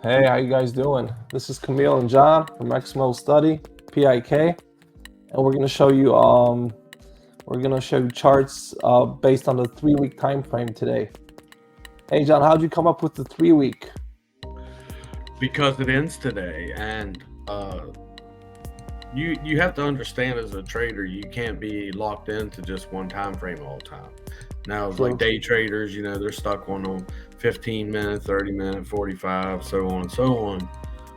Hey, how you guys doing? This is Camille and John from XML Study, PIK, and we're gonna show you charts based on the 3-week time frame today. Hey, John, how'd you come up with the 3-week? Because it ends today, and you have to understand as a trader, you can't be locked into just one time frame all the time. Now, it's like day traders, they're stuck on a 15-minute, 30-minute, 45, so on and so on.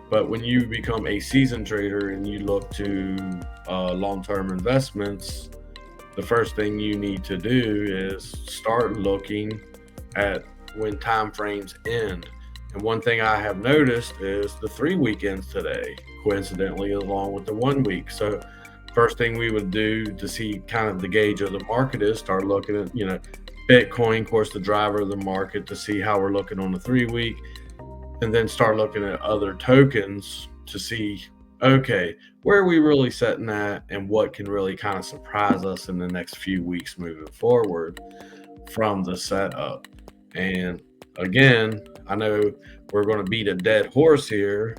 But when you become a seasoned trader and you look to long-term investments, the first thing you need to do is start looking at when time frames end. And one thing I have noticed is the 3 weekends today, coincidentally, along with the 1 week. So first thing we would do to see kind of the gauge of the market is start looking at, Bitcoin, of course, the driver of the market, to see how we're looking on the 3 week, and then start looking at other tokens to see, okay, where are we really setting at and what can really kind of surprise us in the next few weeks moving forward from the setup. And again, I know we're going to beat a dead horse here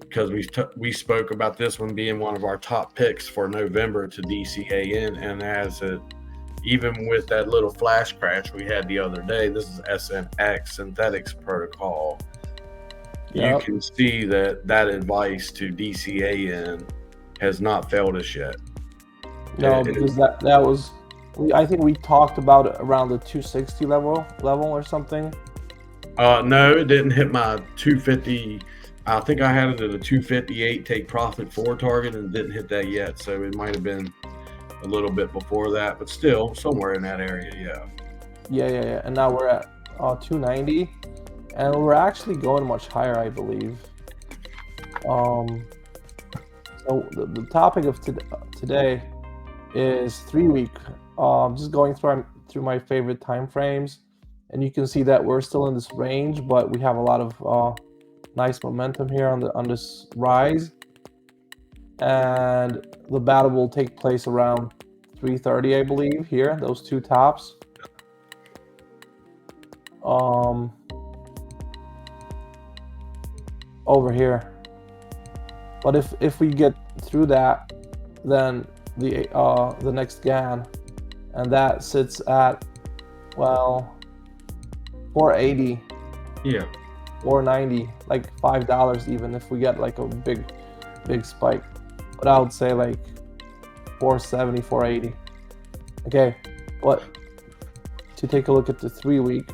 because we spoke about this one being one of our top picks for November to DCAN, and as it, even with that little flash crash we had the other day, this is SNX, Synthetix protocol. Yep. You can see that advice to DCAN has not failed us yet. No, because that was, I think we talked about it around the 260 level or something. No, it didn't hit my 250. I think I had it at a 258 take profit 4 target and didn't hit that yet. So it might have been a little bit before that, but still somewhere in that area. Yeah. And now we're at 290, and we're actually going much higher, I believe. So the topic of today is 3 week. Just going through my favorite time frames, and you can see that we're still in this range, but we have a lot of nice momentum here on this rise, and the battle will take place around 330, I believe. Here, those two tops. Over here, but if we get through that, then the next GAN, and that sits at 480. Yeah. 490, like $5 even if we get like a big spike. But I would say like 470, 480. Okay, what to take a look at the 3 week?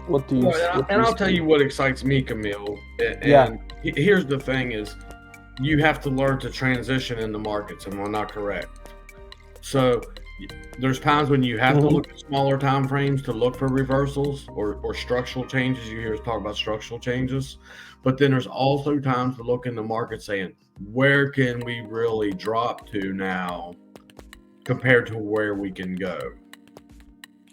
What do you? I'll tell you what excites me, Camille. And here's the thing: is you have to learn to transition in the markets, and we're not correct. So there's times when you have to look at smaller time frames to look for reversals or structural changes. You hear us talk about structural changes, but then there's also times to look in the market saying, where can we really drop to now compared to where we can go?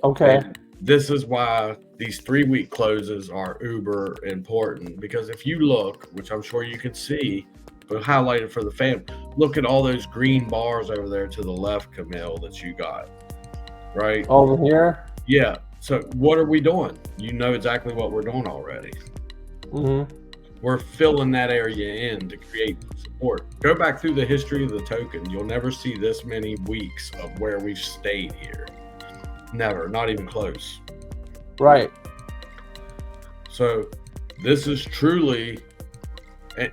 Okay. And this is why these 3 week closes are uber important, because if you look, which I'm sure you can see, but highlighted for the fam, look at all those green bars over there to the left, Camille, that you got, right? Over here? Yeah. So what are we doing? You know exactly what we're doing already. We're filling that area in to create support. Go back through the history of the token. You'll never see this many weeks of where we've stayed here. Never, not even close. Right. So this is truly,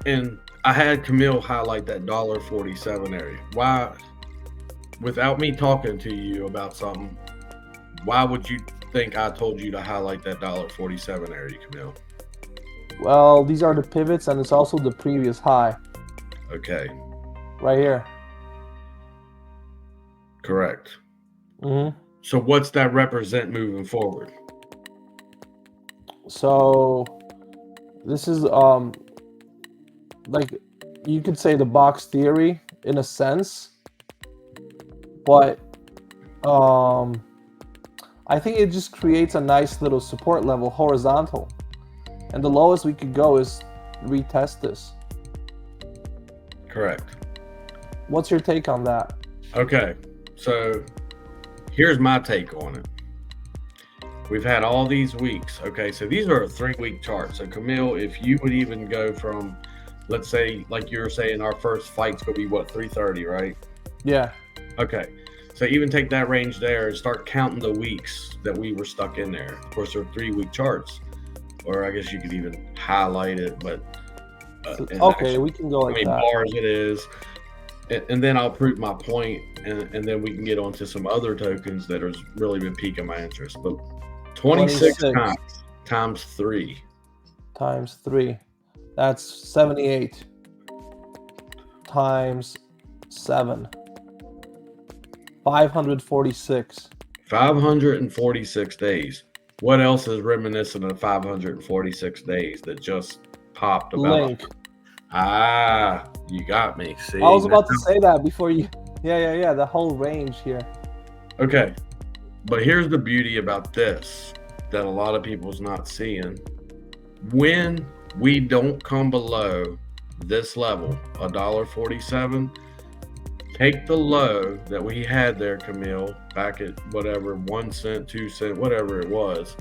and I had Camille highlight that $1.47 area. Why, without me talking to you about something, why would you think I told you to highlight that $1.47 area, Camille? Well, these are the pivots, and it's also the previous high. Okay. Right here. Correct. So what's that represent moving forward? So this is like you could say the box theory in a sense, but I think it just creates a nice little support level horizontal, and the lowest we could go is retest this. Correct. What's your take on that? Okay, so here's my take on it. We've had all these weeks. Okay, so these are a 3-week chart. So Camille, if you would even go from, let's say, like you were saying, our first fight's gonna be what, 330, right? Yeah. Okay. So even take that range there and start counting the weeks that we were stuck in there. Of course, they're 3-week charts, or I guess you could even highlight it, but Okay, actually, we can go like that. Bars it is. And then I'll prove my point, and then we can get on to some other tokens that has really been piquing my interest. But 26 times 3. Times 3. That's 78. Times 7. 546. 546 days. What else is reminiscent of 546 days that just popped about? Link. You got me. See, I was about to say that before you. Yeah. The whole range here. Okay, but here's the beauty about this that a lot of people's not seeing. When we don't come below this level, $1.47, take the low that we had there, Camille, back at whatever, 1 cent, 2 cent, whatever it was,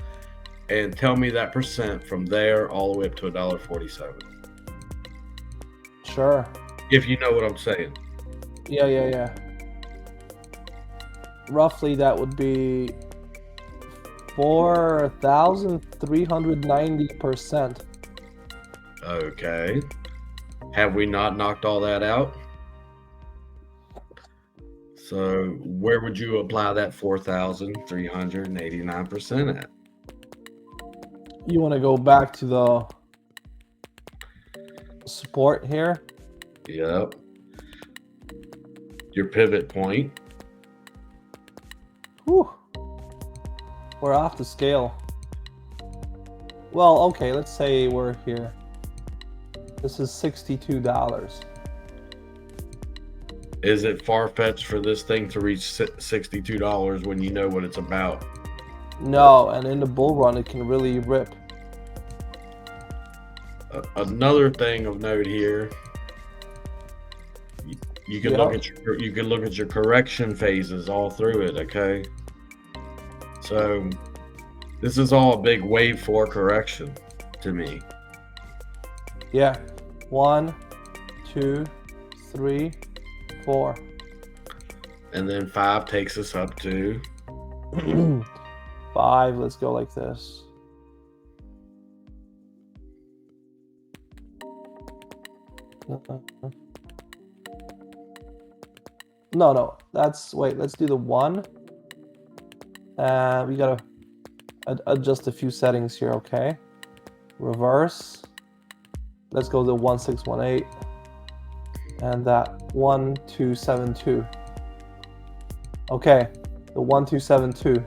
and tell me that percent from there all the way up to $1.47. Sure. If you know what I'm saying. Yeah. Roughly, that would be 4,390%. Okay. Have we not knocked all that out? So where would you apply that 4,389% at? You want to go back to the support here? Yep. Your pivot point. Whew. We're off the scale. Well, okay, let's say we're here. This is $62. Is it far-fetched for this thing to reach $62 when you know what it's about? No, and in the bull run, it can really rip. Another thing of note here, you can look at your correction phases all through it. Okay, so this is all a big wave 4 correction to me. Yeah, 1, 2, 3, 4, and then 5 takes us up to 5. Let's go like this. No, that's, wait, let's do the 1. We gotta adjust a few settings here, okay? Reverse. Let's go to 1618 and that 1272. Okay, the 1272.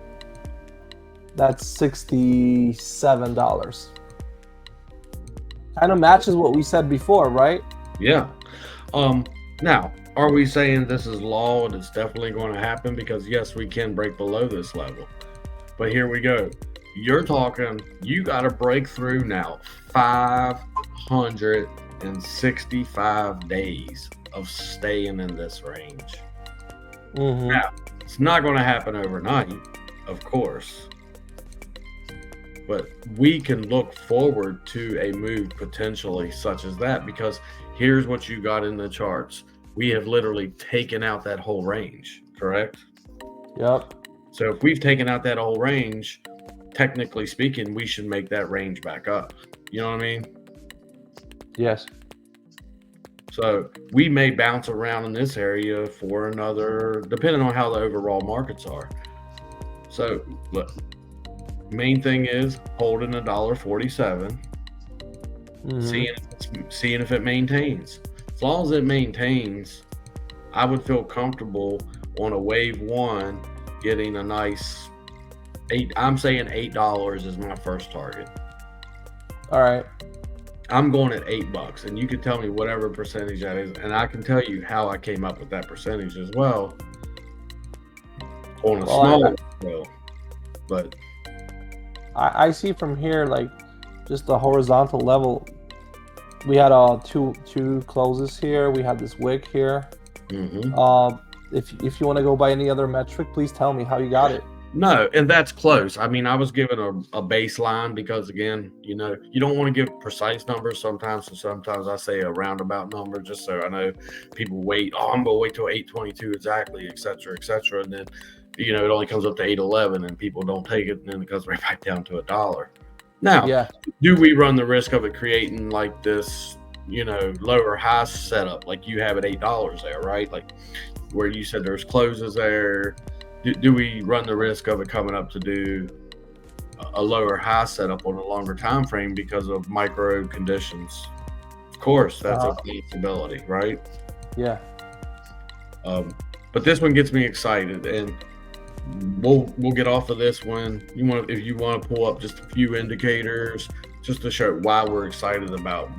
That's $67. Kind of matches what we said before, right? Yeah. Now, are we saying this is law and it's definitely going to happen? Because yes, we can break below this level. But here we go. You're talking, you got to break through now 565 days of staying in this range. Mm-hmm. Now, it's not going to happen overnight, of course. But we can look forward to a move potentially such as that, because here's what you got in the charts. We have literally taken out that whole range, correct? Yep. So if we've taken out that whole range, technically speaking, we should make that range back up. You know what I mean? Yes. So we may bounce around in this area for another, depending on how the overall markets are. So look, main thing is holding $1.47, seeing if it maintains. As long as it maintains, I would feel comfortable on a wave 1 getting a nice I'm saying $8 is my first target. All right. I'm going at $8, and you can tell me whatever percentage that is, and I can tell you how I came up with that percentage as well. On a small scale, but I see from here, like, just the horizontal level. We had two closes here. We had this wick here. mm-hmm. If you want to go by any other metric, please tell me how you got it. No, and that's close. I mean, I was given a baseline because, again, you know, you don't want to give precise numbers sometimes. So sometimes I say a roundabout number just so I know people wait. Oh, I'm going to wait till 822 exactly, et cetera, et cetera. And then, you know, it only comes up to 811 and people don't take it. And then it goes right back down to $1. Now, Yeah. do we run the risk of it creating like this, you know, lower high setup like you have at $8 there, right? Like where you said there's closes there. Do we run the risk of it coming up to do a lower high setup on a longer time frame because of micro conditions? Of course, that's a possibility, right? Yeah. But this one gets me excited, and we'll get off of this one. If you want to pull up just a few indicators, just to show why we're excited about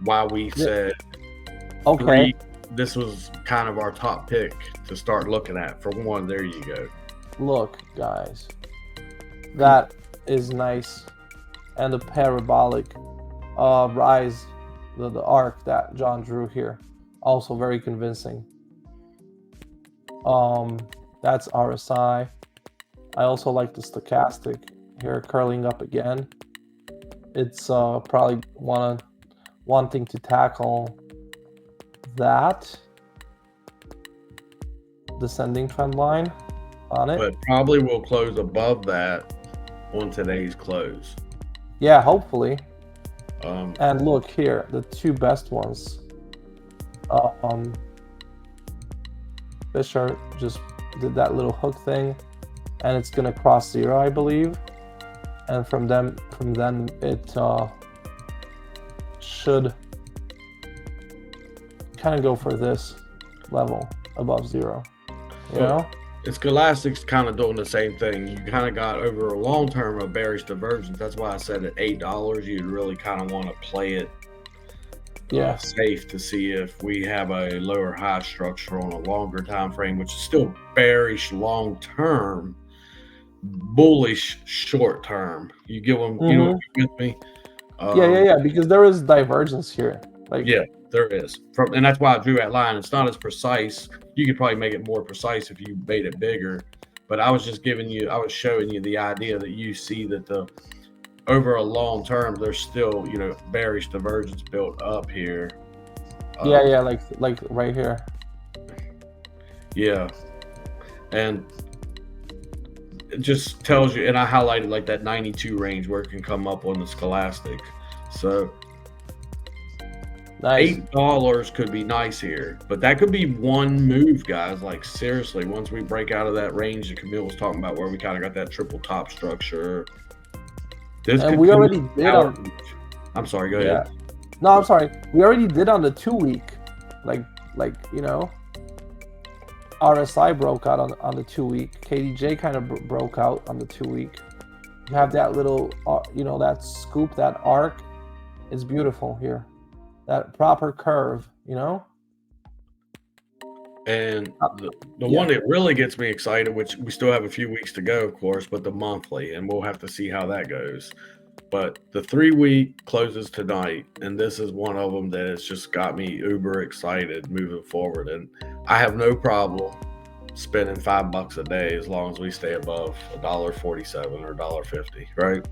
why we said Okay. This was kind of our top pick to start looking at. For one, there you go. Look, guys, that is nice, and the parabolic rise, the arc that John drew here, also very convincing. That's RSI. I also like the stochastic here curling up again. It's probably wanting to tackle that descending trend line on it. But probably will close above that on today's close. Yeah, hopefully. Um, And look here, the two best ones. Fisher just did that little hook thing, and it's gonna cross 0, I believe. And from then it should kind of go for this level above 0. You know? Scholastic's kind of doing the same thing. You kind of got over a long term of bearish divergence. That's why I said at $8, you'd really kind of want to play it safe to see if we have a lower high structure on a longer time frame, which is still bearish long term, bullish short term. You get them, you know, with me? Yeah, because there is divergence here. Like, yeah, there is. And that's why I drew that line. It's not as precise. You could probably make it more precise if you made it bigger. But I was just I was showing you the idea that you see that over a long term, there's still, you know, bearish divergence built up here. Yeah, like right here. Yeah. And it just tells you, and I highlighted like that 92 range where it can come up on the Scholastic. So nice. $8 could be nice here, but that could be one move, guys. Like seriously, once we break out of that range that Camille was talking about, where we kind of got that triple top structure. And we already did on. I'm sorry. Go ahead. No, I'm sorry. We already did on the 2-week, like you know. RSI broke out on the 2-week. KDJ kind of broke out on the 2-week. You have that little, you know, that scoop, that arc. It's beautiful here. That proper curve, you know. And the one that really gets me excited, which we still have a few weeks to go, of course, but the monthly, and we'll have to see how that goes. But the 3-week closes tonight, and this is one of them that has just got me uber excited moving forward. And I have no problem spending $5 a day as long as we stay above $1.47 or $1.50, right?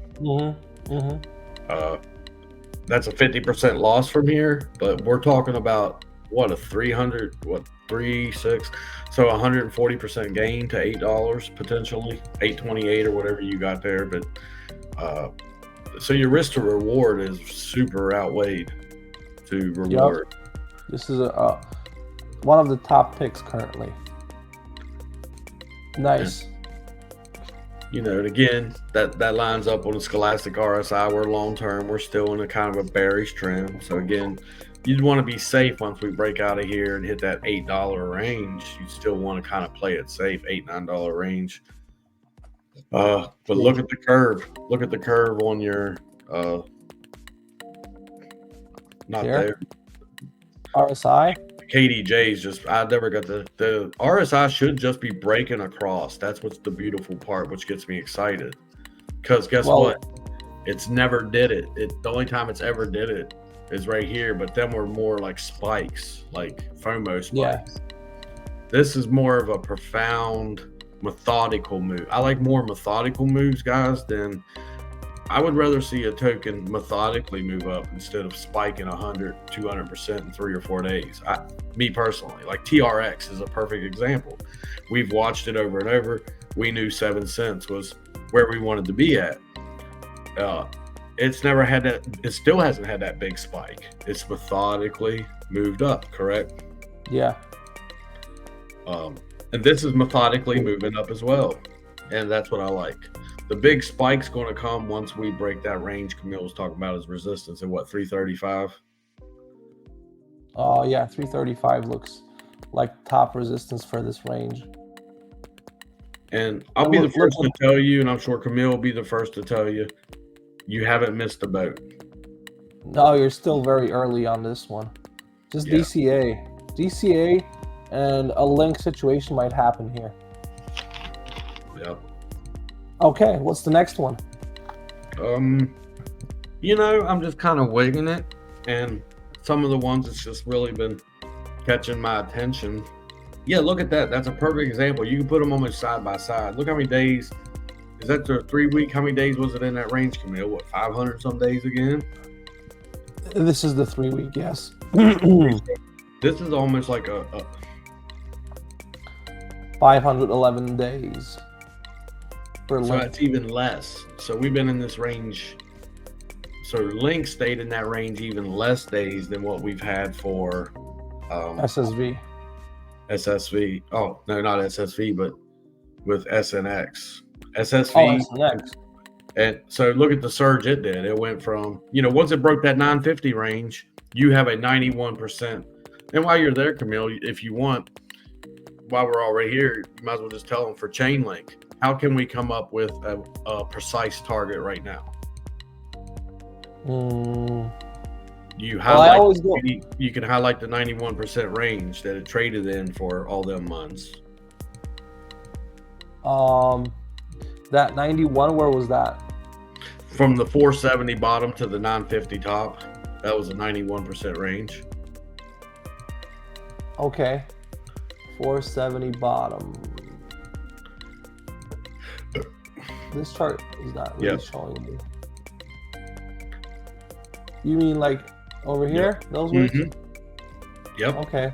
That's a 50% loss from here, but we're talking about what, a 3.6, so 140% gain to $8 potentially, $8.28 or whatever you got there. But so your risk to reward is super outweighed to reward. Yep. This is one of the top picks currently. Nice. And, you know, and again, that lines up on the Scholastic RSI. We're long term. We're still in a kind of a bearish trend. So again, you'd want to be safe once we break out of here and hit that $8 range. You still want to kind of play it safe, $8-9 range. But look at the curve. Look at the curve on your not here? there. RSI. KDJ's just, I never got the RSI should just be breaking across. That's what's the beautiful part, which gets me excited. Because guess what? It's never did it. The only time it's ever did it is right here, but then we're more like spikes, like FOMO spikes. Yeah. This is more of a profound methodical move. I like more methodical moves, guys, than I would rather see a token methodically move up instead of spiking 100, 200% in 3 or 4 days. Me personally, like TRX is a perfect example. We've watched it over and over. We knew 7 cents was where we wanted to be at. It's never had that. It still hasn't had that big spike. It's methodically moved up, correct? Yeah. And this is methodically moving up as well. And that's what I like. The big spike's going to come once we break that range Camille was talking about as resistance at what, 335? Yeah, 335 looks like top resistance for this range. And I'll be the first to tell you, and I'm sure Camille will be the first to tell you, you haven't missed the boat. No, you're still very early on this one. Just DCA, and a link situation might happen here. Yep. Okay, what's the next one? You know, I'm just kind of winging it, and some of the ones that's just really been catching my attention. Yeah, look at that. That's a perfect example. You can put them almost side by side. Look how many days. Is that the 3 week? How many days was it in that range, Camille? What, 500 some days again? This is the 3 week, yes. This is almost like a 511 days. So that's even less. So we've been in this range. So Link stayed in that range even less days than what we've had for SSV. SSV. Oh, no, not SSV, but with SNX. SSV. Oh, SNX. And so look at the surge it did. It went from, once it broke that 950 range, you have a 91%. And while you're there, Camille, if you want, while we're already here, you might as well just tell them for Chainlink. How can we come up with a precise target right now? You highlight. You can highlight the 91% range that it traded in for all them months. That 91, where was that? From the 470 bottom to the 950 top, that was a 91% range. Okay, 470 bottom. This chart is not really showing me. You mean like over here? Yep. Those ones? Yep. Okay.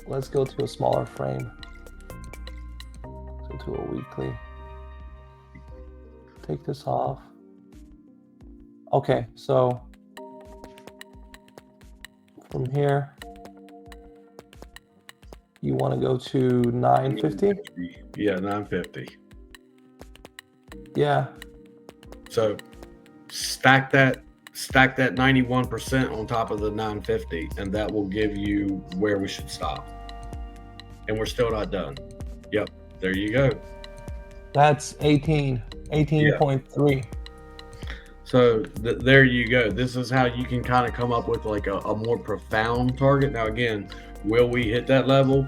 Let's go to a smaller frame. Go to a weekly. Take this off. Okay, so from here, you want to go to 950? Yeah, 950. Yeah. So stack that 91% on top of the 950, and that will give you where we should stop. And we're still not done. Yep, there you go. That's 18.3. Yeah. So there you go. This is how you can kind of come up with like a more profound target. Now again, will we hit that level?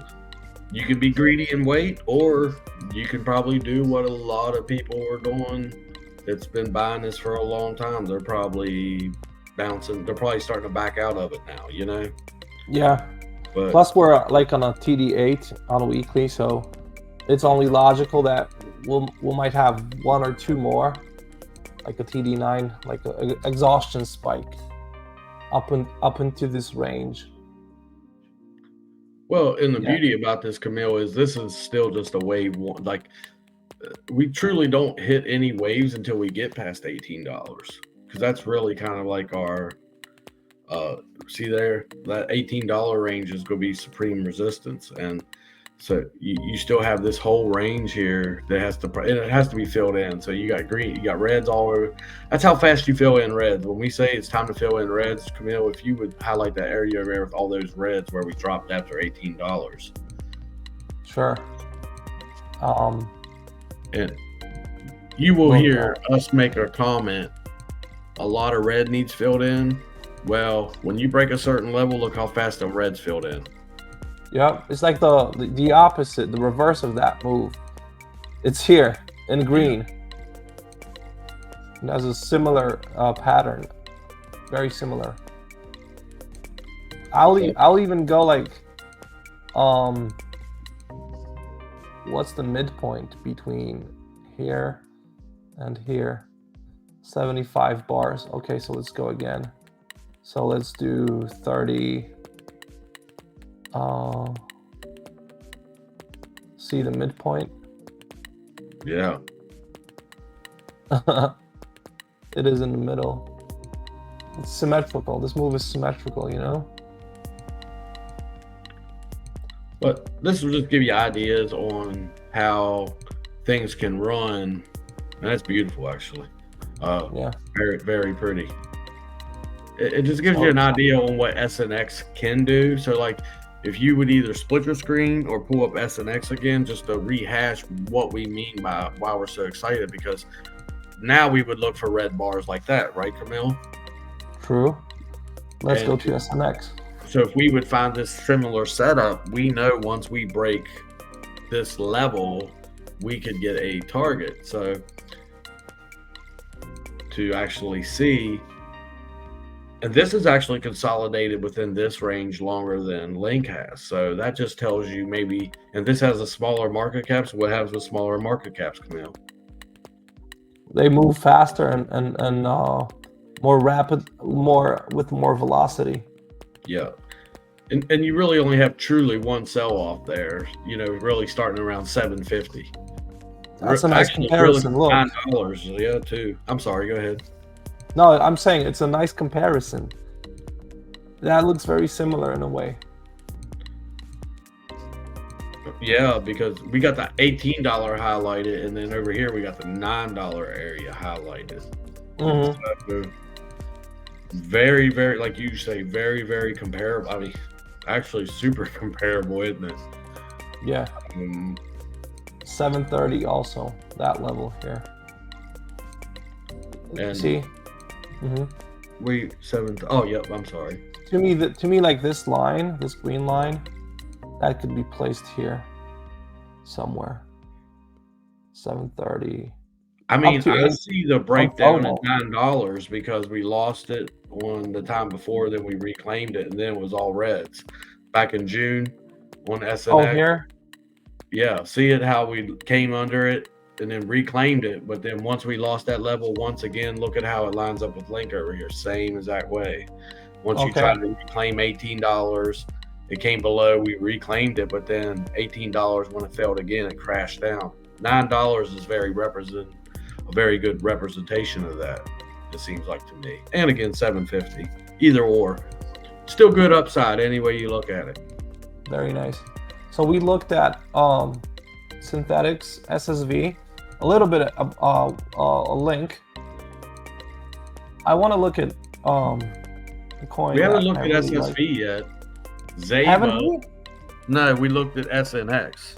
You can be greedy and wait, or you can probably do what a lot of people are doing that's been buying this for a long time. They're probably bouncing. They're probably starting to back out of it now, Yeah. But plus we're like on a TD8 on a weekly, so it's only logical that we might have one or two more, like a TD9, like an exhaustion spike up into this range. Well, and the beauty about this, Camille, is this is still just a wave one. Like, we truly don't hit any waves until we get past $18, because that's really kind of like our see there, that $18 range is going to be supreme resistance. And so you still have this whole range here that has to, and it has to be filled in. So you got green, you got reds all over. That's how fast you fill in reds. When we say it's time to fill in reds, Camille, if you would highlight that area over there with all those reds where we dropped after $18. Sure. And you will hear us make a comment, a lot of red needs filled in. Well, when you break a certain level, look how fast the red's filled in. Yep, it's like the opposite, the reverse of that move. It's here in green. It has a similar pattern, very similar. I'll even go like what's the midpoint between here and here? 75 bars. Okay, so let's go again. So let's do 30. See the midpoint? Yeah. It is in the middle. It's symmetrical. This move is symmetrical, you know? But this will just give you ideas on how things can run. And that's beautiful, actually. Yeah. Very, very pretty. It just gives you an idea on what SNX can do. So, like, if you would either split your screen or pull up SNX again, just to rehash what we mean by why we're so excited, because now we would look for red bars like that, right, Camille? True. Let's go to SNX. So if we would find this similar setup, we know once we break this level, we could get a target. So to actually see, and this is actually consolidated within this range longer than Link has. So that just tells you maybe, and this has a smaller market cap. So what happens with smaller market caps, Camille? They move faster and more rapid, with more velocity. Yeah. And you really only have truly one sell off there, you know, really starting around 750. That's a nice comparison. Really Look. $9, yeah, too. I'm sorry, go ahead. No, I'm saying it's a nice comparison. That looks very similar in a way. Yeah, because we got the $18 highlighted, and then over here we got the $9 area highlighted. Mm-hmm. So very, very, like you say, very, very comparable. I mean, actually super comparable, isn't it? Yeah. 730 also, that level here. And see? Oh, yep, I'm sorry. To me, like this line, this green line, that could be placed here somewhere. 730. I mean, I see the breakdown at $9 because we lost it on the time before, then we reclaimed it, and then it was all reds. Back in June on SNX. Oh, here? Yeah, see it how we came under it and then reclaimed it, but then once we lost that level, once again, look at how it lines up with Link over here. Same exact way. Once you tried to reclaim $18, it came below, we reclaimed it, but then $18 when it failed again, it crashed down. $9 is a very good representation of that, it seems like to me. And again, 750, either or. Still good upside any way you look at it. Very nice. So we looked at Synthetix, SSV, a little bit of a Link. I want to look at the coin. We haven't looked at SSV yet. XAVA. Haven't we? No, we looked at SNX.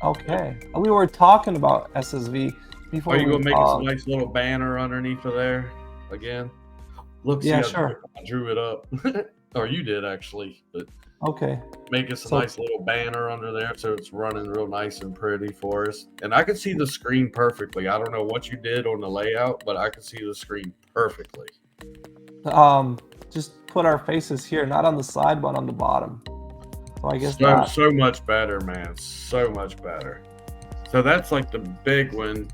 Okay. We were talking about SSV before. Are you going to make us a nice little banner underneath of there again? Look, yeah, sure. I drew it up. Or you did, actually. But okay. Make us a nice little banner under there so it's running real nice and pretty for us. And I can see the screen perfectly. I don't know what you did on the layout, but I can see the screen perfectly. Just put our faces here, not on the side, but on the bottom. So I guess so much better, man. So much better. So that's like the big one.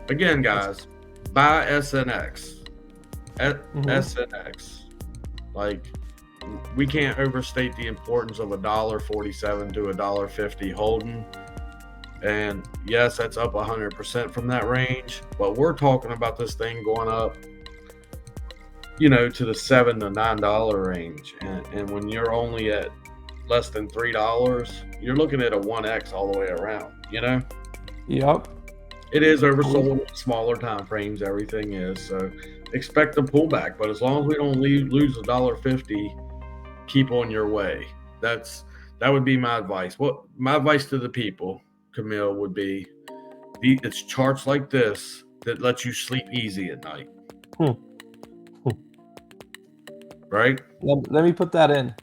Again, guys, buy SNX. SNX. Like, we can't overstate the importance of $1.47 to $1.50 holding. And yes, that's up 100% from that range, but we're talking about this thing going up, you know, to the $7 to $9 range. And when you're only at less than $3, you're looking at a 1x all the way around, you know? Yep. It is oversold, smaller time frames, everything is. So expect a pullback, but as long as we don't lose $1.50, keep on your way. That would be my advice. My advice to the people, Camille, would be it's charts like this that let you sleep easy at night. Right? Let me put that in.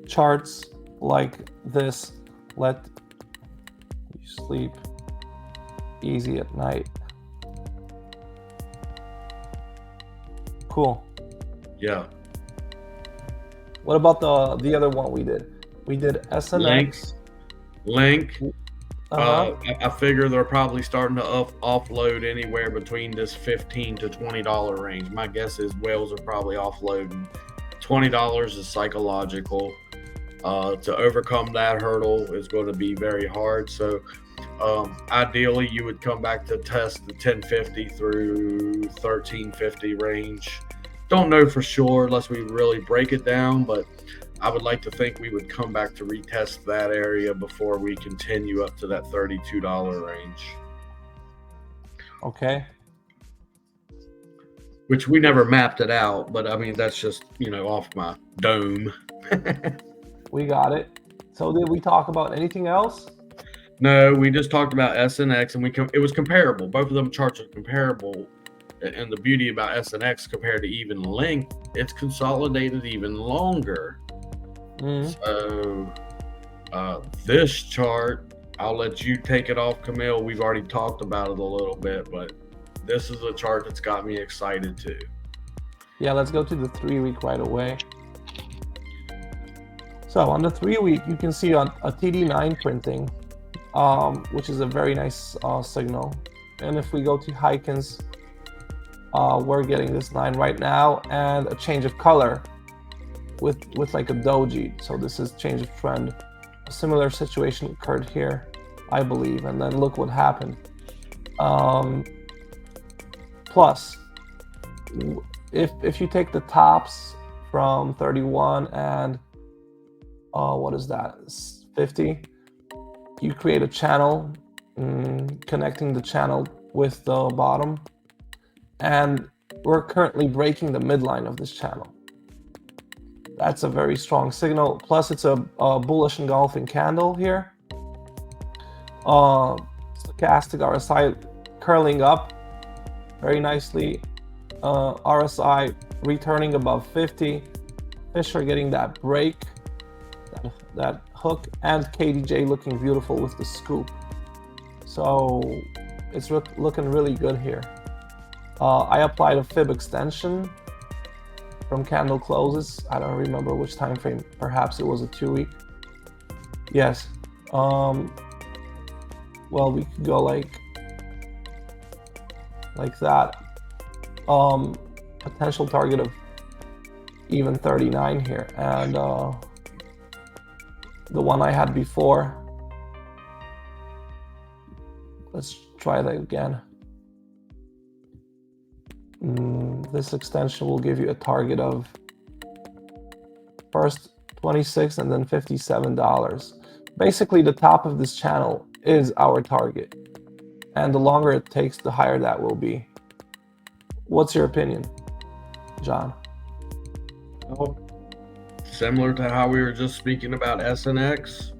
Charts like this let you sleep easy at night. Cool. Yeah. What about the other one we did? We did Link. SNX. Link. Uh-huh. I figure they're probably starting to offload anywhere between this $15 to $20 range. My guess is whales are probably offloading. $20 is psychological. To overcome that hurdle is going to be very hard. So ideally, you would come back to test the 1050 through 1350 range. Don't know for sure unless we really break it down, but I would like to think we would come back to retest that area before we continue up to that $32 range. Okay. Which we never mapped it out, but I mean, that's just, off my dome. We got it. So did we talk about anything else? No, we just talked about SNX, and it was comparable. Both of them charts are comparable. And the beauty about SNX compared to even Link, it's consolidated even longer. So this chart, I'll let you take it off, Camille. We've already talked about it a little bit, but this is a chart that's got me excited too. Yeah, let's go to the 3-week right away. So on the 3-week, you can see a TD9 printing, which is a very nice signal. And if we go to Hyken's, we're getting this 9 right now, and a change of color with like a doji. So this is change of trend. A similar situation occurred here, I believe, and then look what happened. Plus, if you take the tops from 31 and what is that, 50, you create a channel, connecting the channel with the bottom, and we're currently breaking the midline of this channel. That's a very strong signal. Plus, it's a bullish engulfing candle here. Stochastic RSI curling up very nicely. RSI returning above 50. Fish are getting that break, that hook, and KDJ looking beautiful with the scoop. So it's looking really good here. I applied a fib extension from candle closes. I don't remember which time frame. Perhaps it was a 2-week. Yes. Well, we could go like that. Potential target of even 39 here, and the one I had before. Let's try that again. This extension will give you a target of first 26 and then $57. Basically, the top of this channel is our target, and the longer it takes, the higher that will be. What's your opinion, John? Well, similar to how we were just speaking about SNX.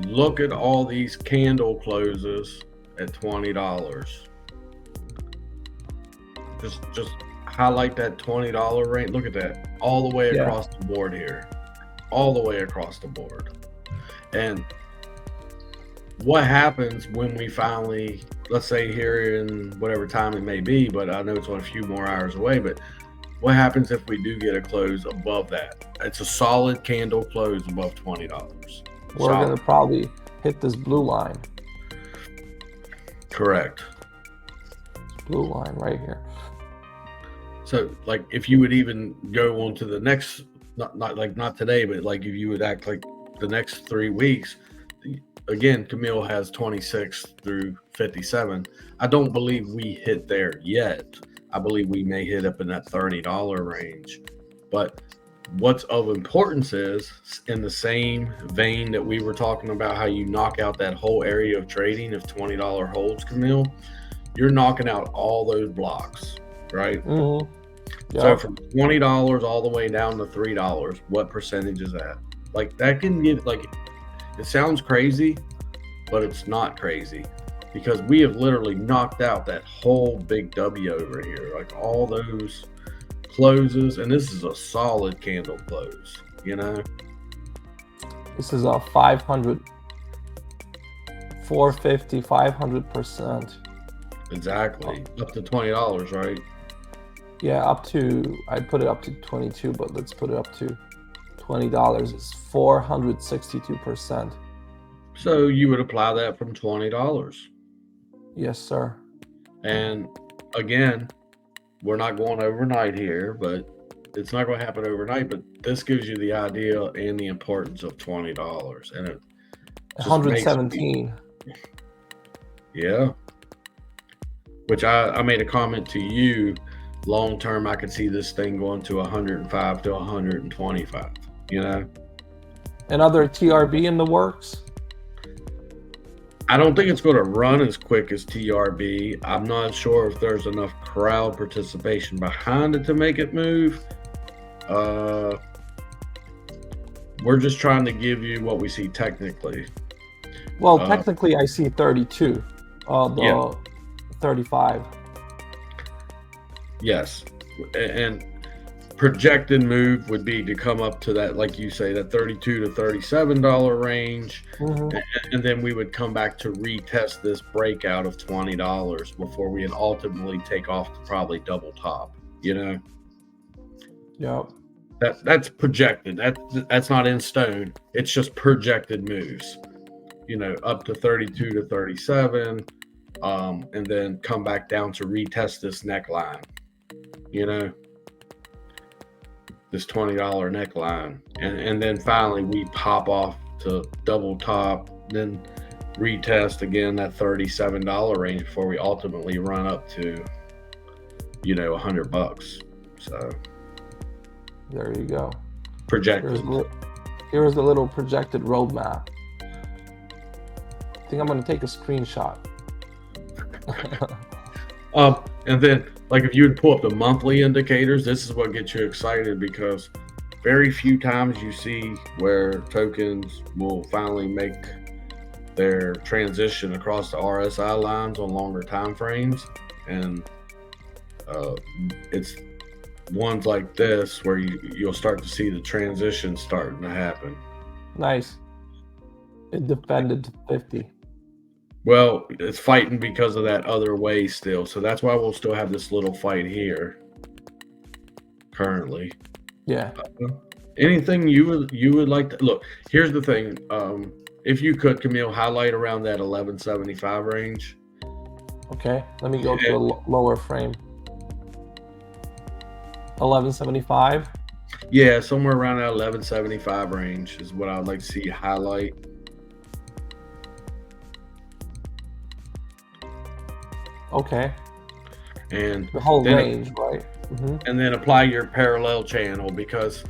Look at all these candle closes at $20. Just highlight that $20 range. Look at that, all the way across the board here, all the way across the board. And what happens when we finally, let's say here in whatever time it may be, but I know it's only a few more hours away, but what happens if we do get a close above that? It's a solid candle close above $20. We're going to probably hit this blue line. Correct. This blue line right here. So, like, if you would even go on to the next, not today, but like if you would act like the next 3 weeks, again, Camille has 26 through 57. I don't believe we hit there yet. I believe we may hit up in that $30 range. But what's of importance is, in the same vein that we were talking about how you knock out that whole area of trading of $20 holds, Camille, you're knocking out all those blocks, right? So from $20 all the way down to $3, what percentage is that? Like, that can get, like, it sounds crazy, but it's not crazy, because we have literally knocked out that whole big W over here, like all those closes, and this is a solid candle close, you know? This is a 500, 450, 500%. Exactly. Up to $20, right? Yeah, up to, I'd put it up to 22, but let's put it up to $20 is 462%. So you would apply that from $20. Yes, sir. And again, we're not going overnight here, but it's not going to happen overnight. But this gives you the idea and the importance of $20, and it just 117. Yeah. Which I made a comment to you. Long term, I could see this thing going to 105 to 125. You know. Another TRB in the works? I don't think it's going to run as quick as TRB. I'm not sure if there's enough crowd participation behind it to make it move. We're just trying to give you what we see technically. Well, technically, I see 32. Yeah. 35. Yes, and projected move would be to come up to that, like you say, that $32 to $37 range, and then we would come back to retest this breakout of $20 before we would ultimately take off to probably double top. You know. Yep. That's projected. That's not in stone. It's just projected moves. You know, up to 32 to 37, and then come back down to retest this neckline. You know, this $20 neckline, and then finally we pop off to double top, then retest again that $37 range before we ultimately run up to, you know, $100. So there you go. Projected. Here's the little projected roadmap. I think I'm going to take a screenshot. And then, like, if you would pull up the monthly indicators, this is what gets you excited, because very few times you see where tokens will finally make their transition across the RSI lines on longer time frames, and it's ones like this where you'll start to see the transition starting to happen. Nice. It defended to 50. Well, it's fighting because of that other way still. So that's why we'll still have this little fight here currently. Yeah. Anything you would like to look? Here's the thing. If you could, Camille, highlight around that 1175 range. Okay. Let me go to a lower frame. 1175. Yeah, somewhere around that 1175 range is what I would like to see highlight. Okay. And the whole range, right? And then apply your parallel channel, because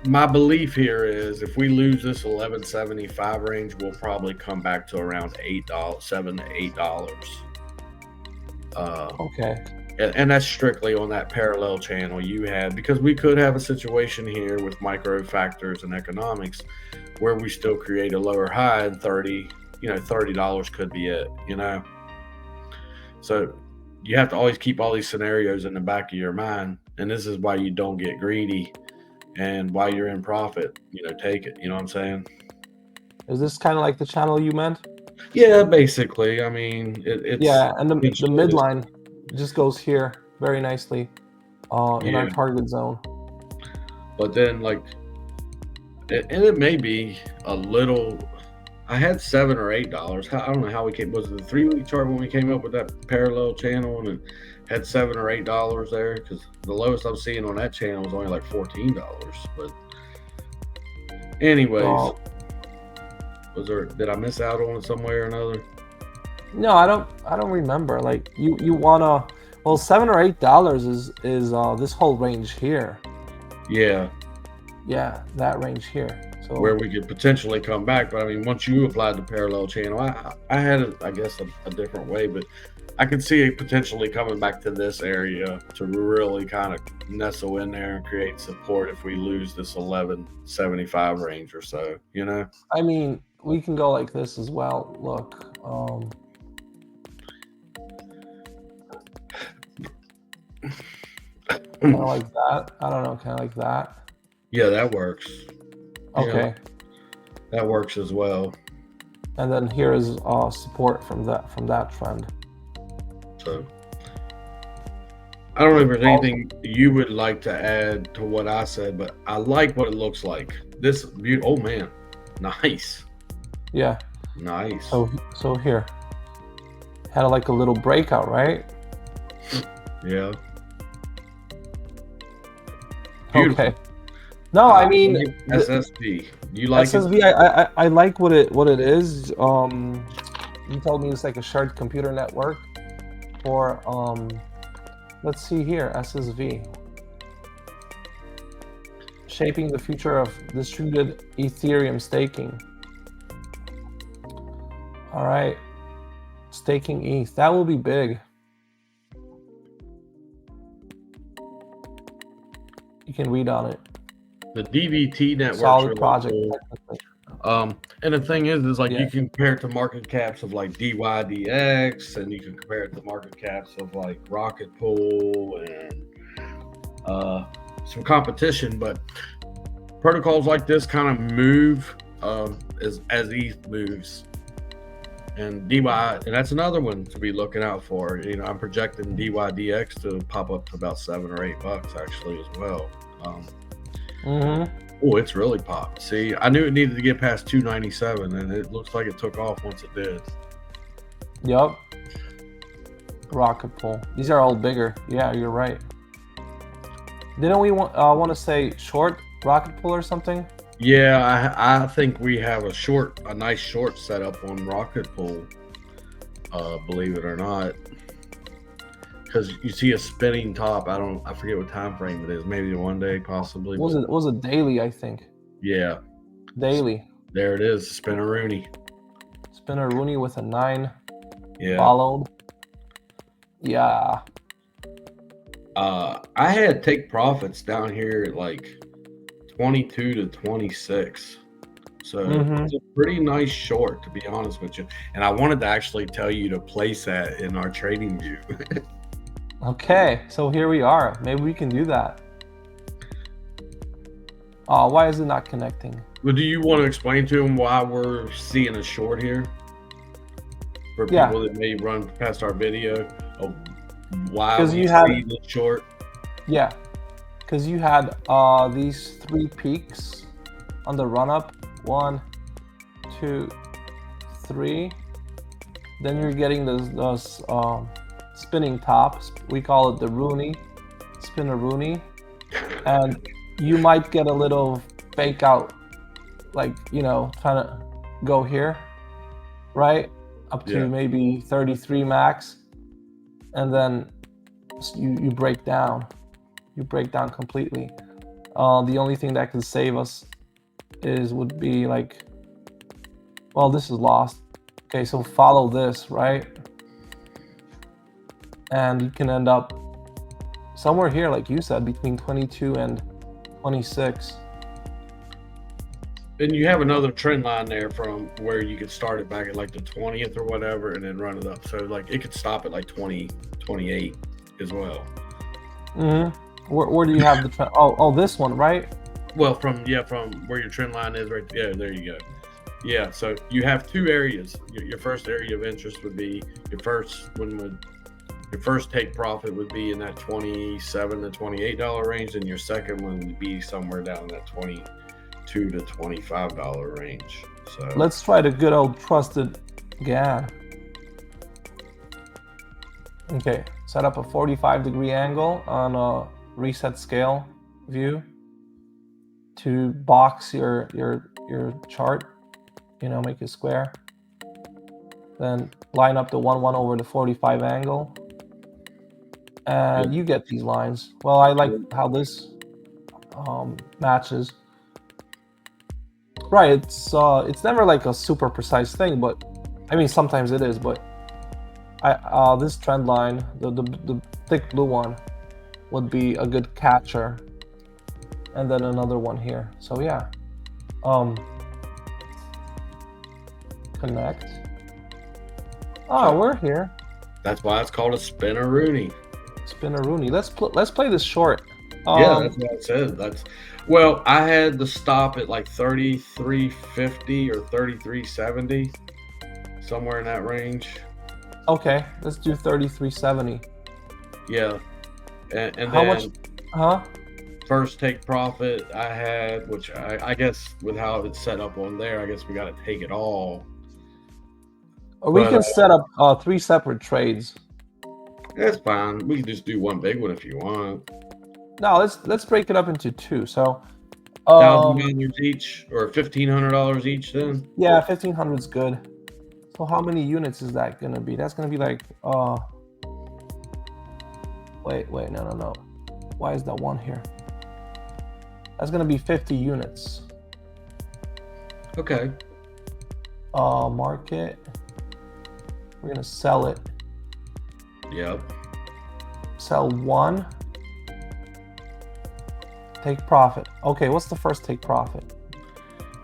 my belief here is if we lose this 1175 range, we'll probably come back to around $8, $7 to $8. Okay. And that's strictly on that parallel channel you had, because we could have a situation here with micro factors and economics where we still create a lower high, and $30 could be it, you know. So you have to always keep all these scenarios in the back of your mind, and this is why you don't get greedy, and while you're in profit, take it. You know what I'm saying? Is this kind of like the channel you meant? Yeah, basically. I mean, it's and the midline just goes here very nicely in our target zone. But then, and it may be a little. I had $7 or $8. I don't know how we came. Was it the 3-week chart when we came up with that parallel channel, and it had $7 or $8 there? Because the lowest I'm seeing on that channel was only like $14. But anyways, was there? Did I miss out on it somewhere or another? No, I don't remember. Like you wanna. Well, $7 or $8 is this whole range here. Yeah. Yeah, that range here. So where we could potentially come back. But I mean, once you applied the parallel channel, I had it, I guess, a different way, but I could see it potentially coming back to this area to really kind of nestle in there and create support if we lose this 1175 range or so, I mean, we can go like this as well. Look, kind of like that. I don't know, kind of like that. Yeah, that works. Okay. That works as well. And then here is support from that trend. So I don't know if there's anything you would like to add to what I said, but I like what it looks like. This oh man, nice. Yeah. Nice. So here, had like a little breakout, right? Yeah. Beautiful. Okay. No, I mean SSV. You like SSV, it? I like what it is. You told me it's like a shared computer network for let's see here, SSV. Shaping the future of distributed Ethereum staking. All right. Staking ETH. That will be big. You can read on it. The DVT network. Solid project. And the thing is like Yeah. you can compare it to market caps of like DYDX, and you can compare it to market caps of like Rocket Pool and some competition, but protocols like this kind of move as ETH moves. And DY, and that's another one to be looking out for. You know, I'm projecting DYDX to pop up to about $7 or $8 actually as well. Oh, it's really popped. See, I knew it needed to get past 297, and it looks like it took off once it did. Yup. Rocket Pool. These are all bigger. Yeah, you're right. Didn't we want to say short Rocket Pool or something? Yeah, I think we have a nice short setup on Rocket Pool. Believe it or not, because you see a spinning top. I forget what time frame it is. Maybe 1 day, possibly. Was it daily? I think. Yeah. Daily. There it is, Spinneroonie. Spinneroonie with a 9. Yeah. Followed. Yeah. I had take profits down here at like 22 to 26. So it's a pretty nice short, to be honest with you. And I wanted to actually tell you to place that in our trading view. Okay, so here we are. Maybe we can do that. Why is it not connecting? Well, do you want to explain to them why we're seeing a short here? For people that may run past our video of why we see the short? Yeah. Because you had these 3 peaks on the run-up. 1, 2, 3. Then you're getting those spinning tops. We call it the Rooney, Spinneroonie. And you might get a little fake out, like, you know, trying to go here, right? Up to maybe 33 max. And then you break down. You break down completely. The only thing that can save us would be like, well, this is lost. Okay, so follow this, right? And you can end up somewhere here, like you said, between 22 and 26. And you have another trend line there from where you could start it back at like the 20th or whatever and then run it up. So like it could stop at like 20, 28 as well. Where do you have the trend? Oh, this one, right? Well, from where your trend line is, right? Yeah, there you go. Yeah, so you have 2 areas. Your first area of interest would be your first take profit would be in that $27 to $28 range, and your second one would be somewhere down in that $22 to $25 range. So let's try the good old trusted GAN. Okay, set up a 45-degree angle on a reset scale view to box your chart, you know, make it square. Then line up the 1-1 over the 45 angle, and you get these lines. Well, I like how this matches. Right, it's never like a super precise thing, but I mean sometimes it is. But this trend line, the thick blue one, would be a good catcher, and then another one here. So yeah, connect. Oh, we're here. That's why it's called a Spinneroonie. Spinneroonie. Let's play this short. Yeah, that's what I said. Well, I had the stop at like 33.50 or 33.70, somewhere in that range. Okay, let's do 33.70. Yeah, And How then much? Huh? first take profit I had, which I guess with how it's set up on there, I guess we got to take it all. We But can set up 3 separate trades. that's fine. We can just do one big one if you want. No, let's break it up into 2. So, $1,000 each, or $1,500 each. Then yeah, 1,500 is good. So how many units is that gonna be? That's gonna be like wait, no. Why is that 1 here? That's gonna be 50 units. okay. Market. We're gonna sell it. Yep. Sell 1. Take profit. Okay, what's the first take profit?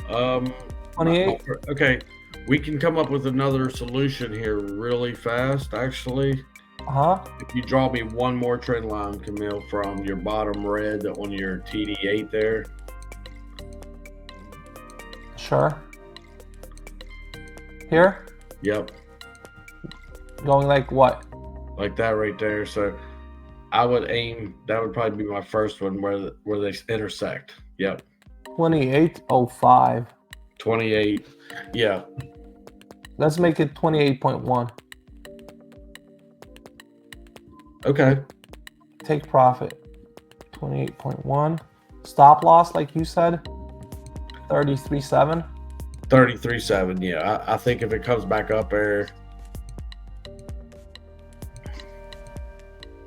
28. Okay, we can come up with another solution here really fast. Actually, if you draw me one more trend line, Camille, from your bottom red on your TD8 there. Sure. Here? Yep. Going like what? Like that right there. So I would aim, that would probably be my first one where they intersect. Yep. 28.05. 28. Yeah. Let's make it 28.1. Okay. Take profit. 28.1. Stop loss, like you said. 33.7. 33.7. Yeah. I think if it comes back up there.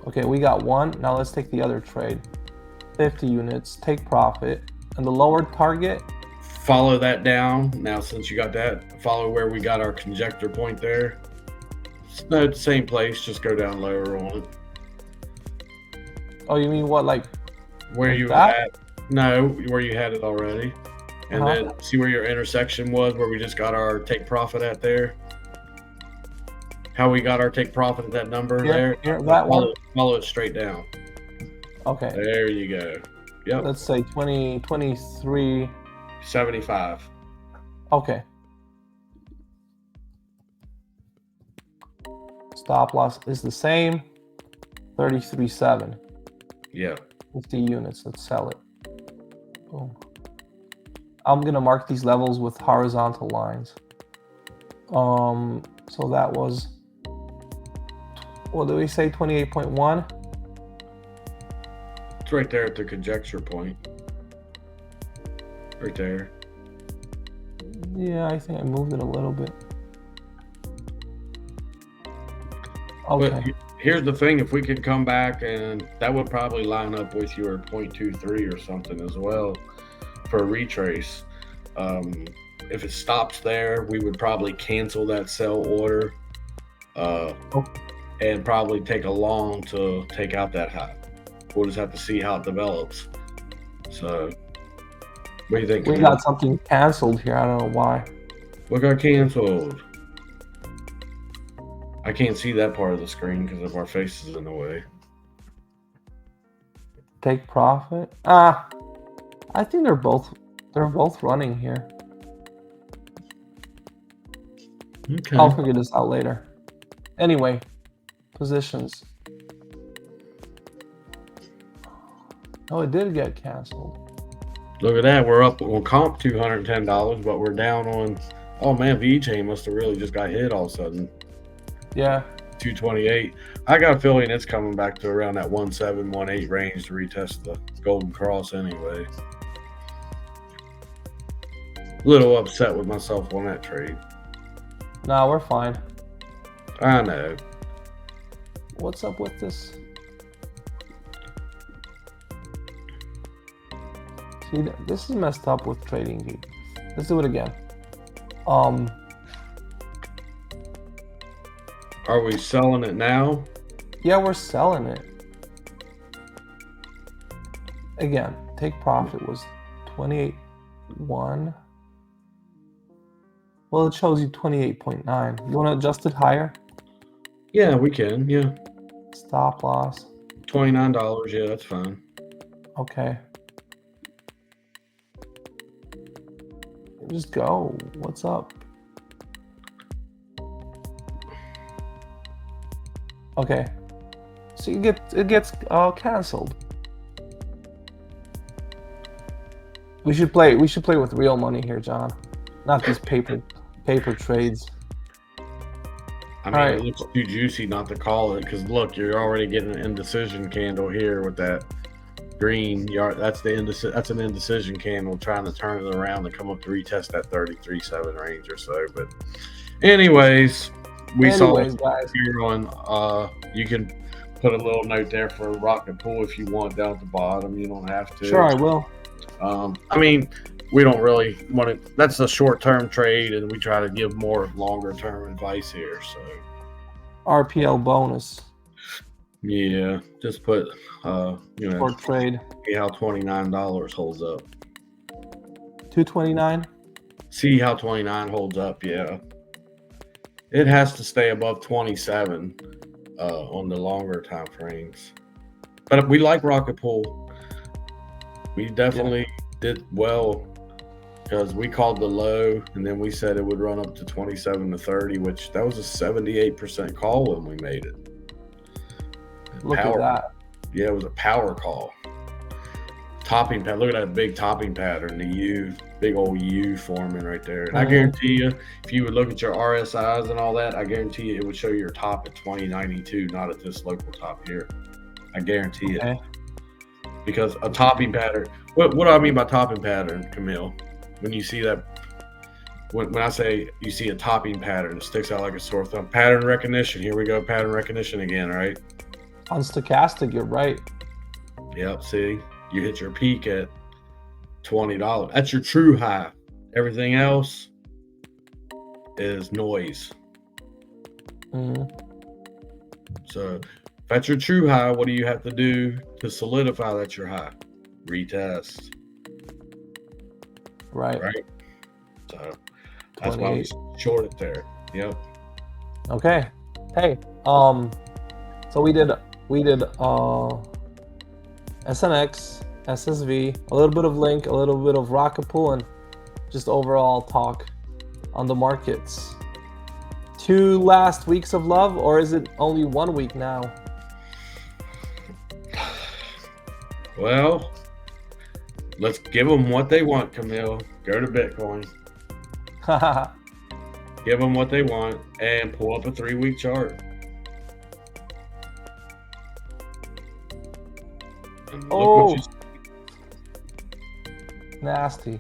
Okay, we got 1. Now let's take the other trade. 50 units. Take profit. And the lower target. Follow that down. Now, since you got that, follow where we got our conjecture point there. No, it's the same place. Just go down lower on it. Oh, you mean what, like where like you that? had? No, where you had it already. And then see where your intersection was, where we just got our take profit at there. How we got our take profit at that number there. That one. Follow it straight down. Okay. There you go. Yep. Let's say 23. 75. Okay. Stop loss is the same. 33.7. Yeah. 50 units. Let's sell it. Boom. I'm gonna mark these levels with horizontal lines. So that was, what do we say, 28.1? It's right there at the conjecture point. Right there. Yeah, I think I moved it a little bit. Okay. But here's the thing, if we could come back, and that would probably line up with your 0.23 or something as well for a retrace. If it stops there, we would probably cancel that sell order and probably take a long to take out that high. We'll just have to see how it develops. So what do you think? We got something canceled here. I don't know why. What got canceled? I can't see that part of the screen because of our faces in the way. Take profit. I think they're both running here. Okay. I'll figure this out later. Anyway, positions. Oh, it did get canceled. Look at that. We're up on comp $210, but we're down on, oh man, VeChain must have really just got hit all of a sudden. Yeah. 228. I got a feeling it's coming back to around that 17, 18 range to retest the golden cross anyway. A little upset with myself on that trade. Nah, we're fine. I know. What's up with this? See, this is messed up with trading geek. Let's do it again. Are we selling it now? Yeah, we're selling it. Again, take profit was 28.1. Well, it shows you 28.9. You want to adjust it higher? Yeah, we can. Yeah. Stop loss. $29. Yeah, that's fine. Okay. Just go. What's up? Okay. So it gets canceled. We should play with real money here, John. Not these paper trades. I mean, It looks too juicy not to call it, because look, you're already getting an indecision candle here with that green yard. That's an indecision candle trying to turn it around and come up to retest that 33.7 range or so. But anyways, saw it guys. here on you can put a little note there for Rocket Pool if you want down at the bottom. You don't have to. Sure, I will. I mean, we don't really want it. That's a short-term trade, and we try to give more longer-term advice here. So, RPL bonus. Yeah, just put short trade. See how $29 holds up. 229. See how 29 holds up. Yeah, it has to stay above 27 on the longer time frames. But we like Rocket Pool. We definitely did well, because we called the low, and then we said it would run up to 27 to 30, which that was a 78% call when we made it. Look at that. Yeah, it was a power call. Topping pattern. Look at that big topping pattern. The U, big old U forming right there. And I guarantee you, if you would look at your RSIs and all that, I guarantee you it would show your top at 2092, not at this local top here. I guarantee it. Because a topping pattern. What do I mean by topping pattern, Camille? When you see that, when I say you see a topping pattern, it sticks out like a sore thumb. Pattern recognition. Here we go. Pattern recognition again, right? On stochastic, you're right. Yep. See, you hit your peak at $20. That's your true high. Everything else is noise. So if that's your true high, what do you have to do to solidify that's your high? Retest. Right. So that's why we short it there. Yep. Okay. Hey, so we did SNX, SSV, a little bit of Link, a little bit of Rocket Pool, and just overall talk on the markets. 2 last weeks of love, or is it only 1 week now? Well, let's give them what they want, Camille. Go to Bitcoin. Give them what they want and pull up a 3-week chart. Oh, nasty.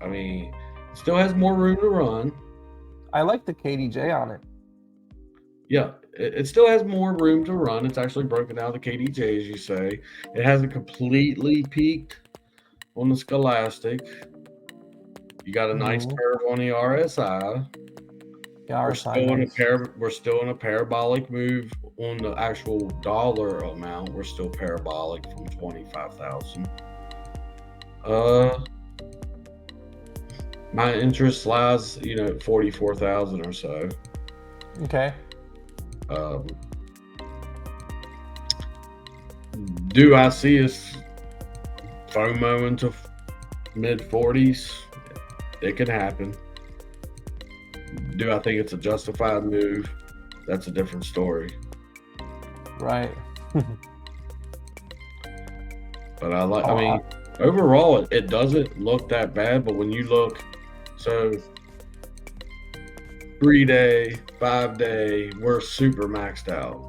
I mean, it still has more room to run. I like the KDJ on it. Yeah, it still has more room to run. It's actually broken down the KDJ, as you say. It hasn't completely peaked on the Scholastic. You got a nice curve on the RSI. Yeah, we're still in a parabolic move on the actual dollar amount. We're still parabolic from 25,000. My interest lies, at 44,000 or so. Okay. Do I see us FOMO into mid 40s? It can happen. Do I think it's a justified move? That's a different story. Right. But I mean, overall, it doesn't look that bad. But when you look, so 3-day, 5-day, we're super maxed out.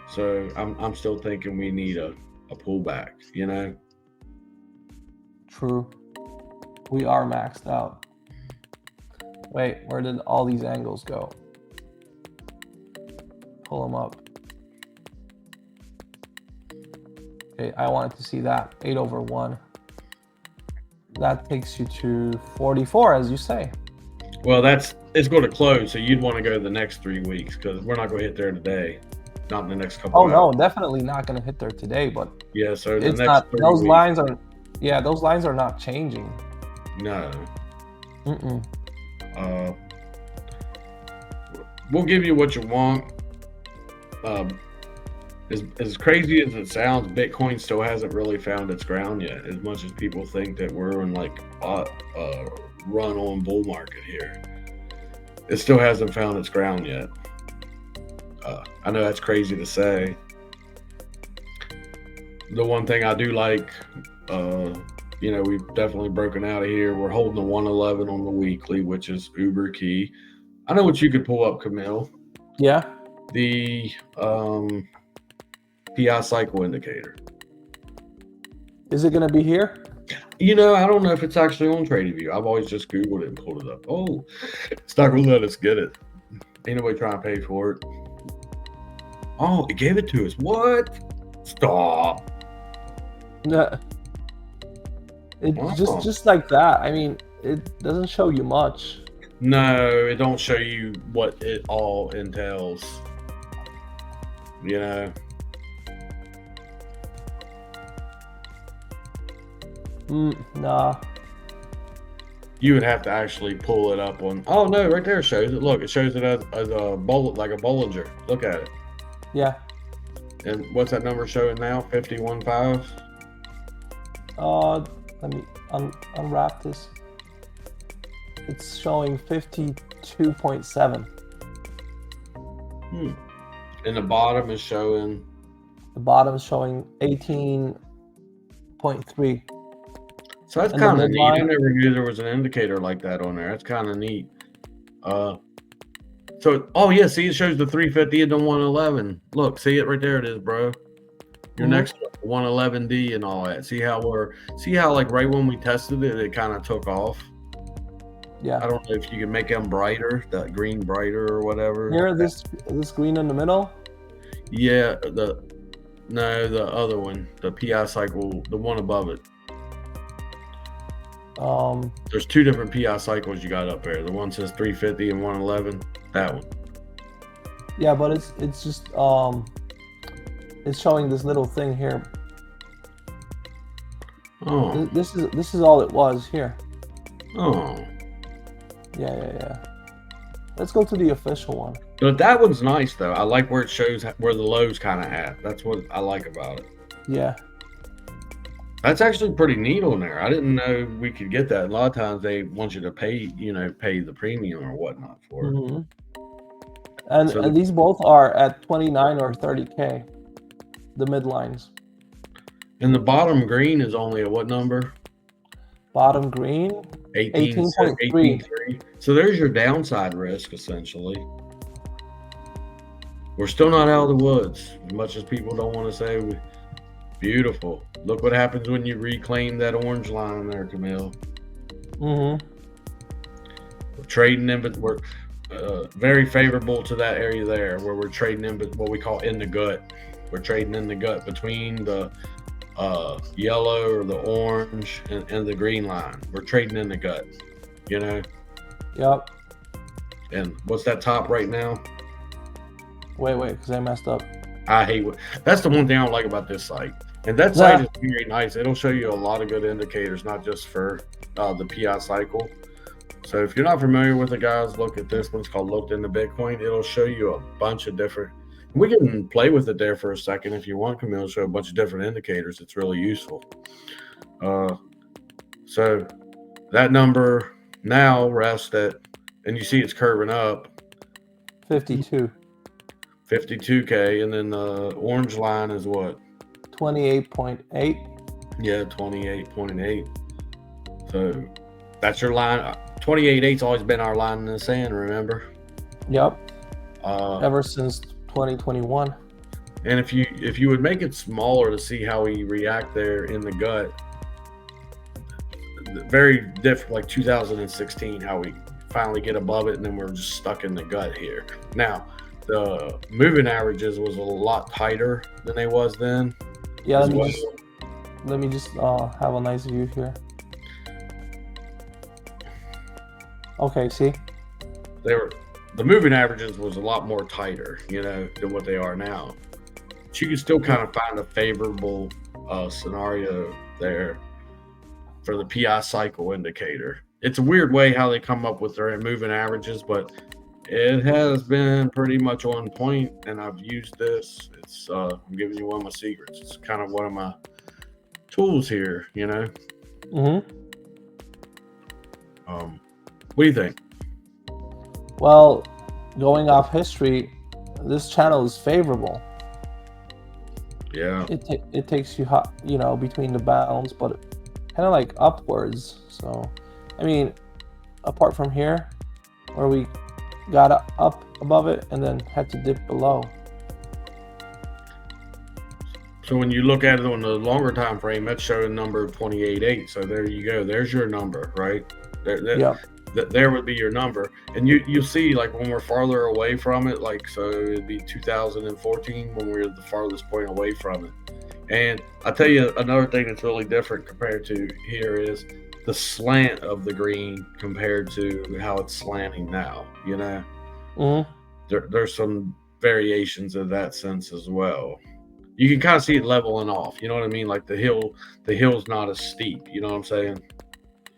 So I'm still thinking we need a pullback. True. We are maxed out. Wait, where did all these angles go? Pull them up. Okay, I wanted to see that 8/1. That takes you to 44, as you say. Well, it's going to close, so you'd want to go the next 3 weeks, because we're not going to hit there today. Not in the next couple. Oh no, definitely not going to hit there today. But yeah, so it's not. Those lines are. Yeah, those lines are not changing. No. We'll give you what you want. As crazy as it sounds, Bitcoin still hasn't really found its ground yet. As much as people think that we're in like a run-on bull market here, it still hasn't found its ground yet. I know that's crazy to say. The one thing I do like, we've definitely broken out of here. We're holding the 111 on the weekly, which is uber key. I know what you could pull up, Camille. Yeah. The PI cycle indicator. Is it going to be here? I don't know if it's actually on TradingView. I've always just Googled it and pulled it up. Oh, it's not going to let us get it. Ain't nobody trying to pay for it. Oh, it gave it to us. What? Stop. No. It's just like that. I mean, it doesn't show you much. No, it don't show you what it all entails. Nah. You would have to actually pull it up on. Oh no, right there it shows it. Look, it shows it as a like a Bollinger. Look at it. Yeah. And what's that number showing now? 51.5. Let me unwrap this. It's showing 52.7. And the bottom is showing. The bottom is showing 18.3. So that's kind of neat. I never knew there was an indicator like that on there. That's kind of neat. See, it shows the 350 and the 111. Look, see it right there. It is, bro. Your next 111D and all that. See how like right when we tested it, it kind of took off. Yeah. I don't know if you can make them brighter, that green brighter or whatever. Here, this green in the middle. Yeah, the other one, the PI cycle, the one above it. There's two different PI cycles you got up there. The one says 350 and 111. That one. Yeah, but it's just it's showing this little thing here. Oh. This is all it was here. Oh. Yeah. Let's go to the official one. But that one's nice though. I like where it shows where the lows kind of at. That's what I like about it. Yeah. That's actually pretty neat on there. I didn't know we could get that. A lot of times they want you to pay the premium or whatnot for it. Mm-hmm. And these both are at 29 or 30K, the midlines. And the bottom green is only at what number? Bottom green? 18.3. So there's your downside risk, essentially. We're still not out of the woods, as much as people don't want to say. Beautiful. Look what happens when you reclaim that orange line there, Camille. Mm-hmm. We're trading in, but we're very favorable to that area there where we're trading in, but what we call in the gut. We're trading in the gut between the yellow or the orange and the green line. We're trading in the gut, Yep. And what's that top right now? Wait, because I messed up. I hate that's the one thing I don't like about this site. And that site is very nice. It'll show you a lot of good indicators, not just for the PI cycle. So if you're not familiar with it, guys, look at this one. It's called Looked Into Bitcoin. It'll show you a bunch of different. We can play with it there for a second if you want, Camille. It'll show a bunch of different indicators. It's really useful. So that number now rests at, and you see it's curving up. 52K, and then the orange line is what? 28.8. Yeah, 28.8. So that's your line. 28.8's always been our line in the sand, remember? Yep. Ever since 2021. And if you would make it smaller to see how we react there in the gut, very different, like 2016, how we finally get above it and then we're just stuck in the gut here. Now, the moving averages was a lot tighter than they was then. Yeah, let me just have a nice view here. Okay, see? The moving averages was a lot more tighter, than what they are now. But you can still kind of find a favorable scenario there for the PI cycle indicator. It's a weird way how they come up with their moving averages, but it has been pretty much on point, and I've used this. It's I'm giving you one of my secrets. It's kind of one of my tools here, Mm-hmm. What do you think? Well, going off history, this channel is favorable. Yeah. It takes you between the bounds, but kind of like upwards. So, I mean, apart from here, where we got up above it and then had to dip below. So when you look at it on the longer time frame, that's showing number 28.8. So there you go. There's your number, right? There would be your number. And you'll see, like, when we're farther away from it, like, so it'd be 2014 when we're the farthest point away from it. And I'll tell you another thing that's really different compared to here is the slant of the green compared to how it's slanting now, you know? Mm-hmm. There's some variations in that sense as well. You can kind of see it leveling off, you know what I mean? Like the hill's not as steep, you know what I'm saying?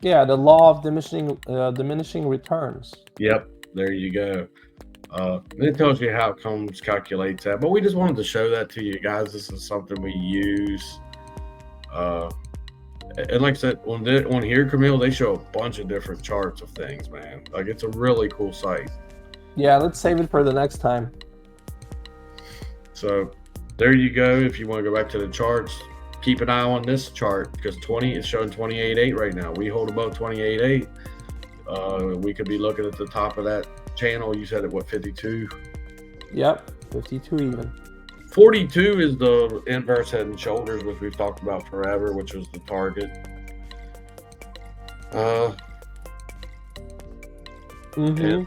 Yeah, the law of diminishing returns. Yep, there you go. It tells you how it calculates that. But we just wanted to show that to you guys. This is something we use. And like I said, on here, Camille, they show a bunch of different charts of things, man. Like, it's a really cool site. Yeah, let's save it for the next time. So there you go. If you want to go back to the charts, keep an eye on this chart because it's showing 28.8 right now. We hold above 28.8. We could be looking at the top of that channel. You said it, what, 52? Yep, 52 even. 42 is the inverse head and shoulders, which we've talked about forever, which was the target. Mm-hmm.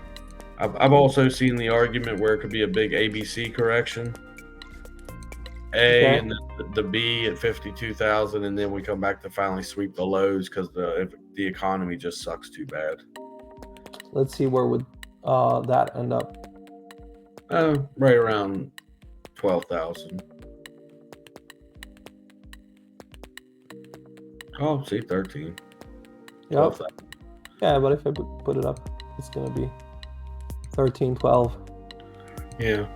I've also seen the argument where it could be a big ABC correction. And then the B at 52,000, and then we come back to finally sweep the lows because the economy just sucks too bad. Let's see where would that end up. Right around 12,000. Oh, see, 13. Yep. Yeah, but if I put it up, it's gonna be 13, 12. Yeah.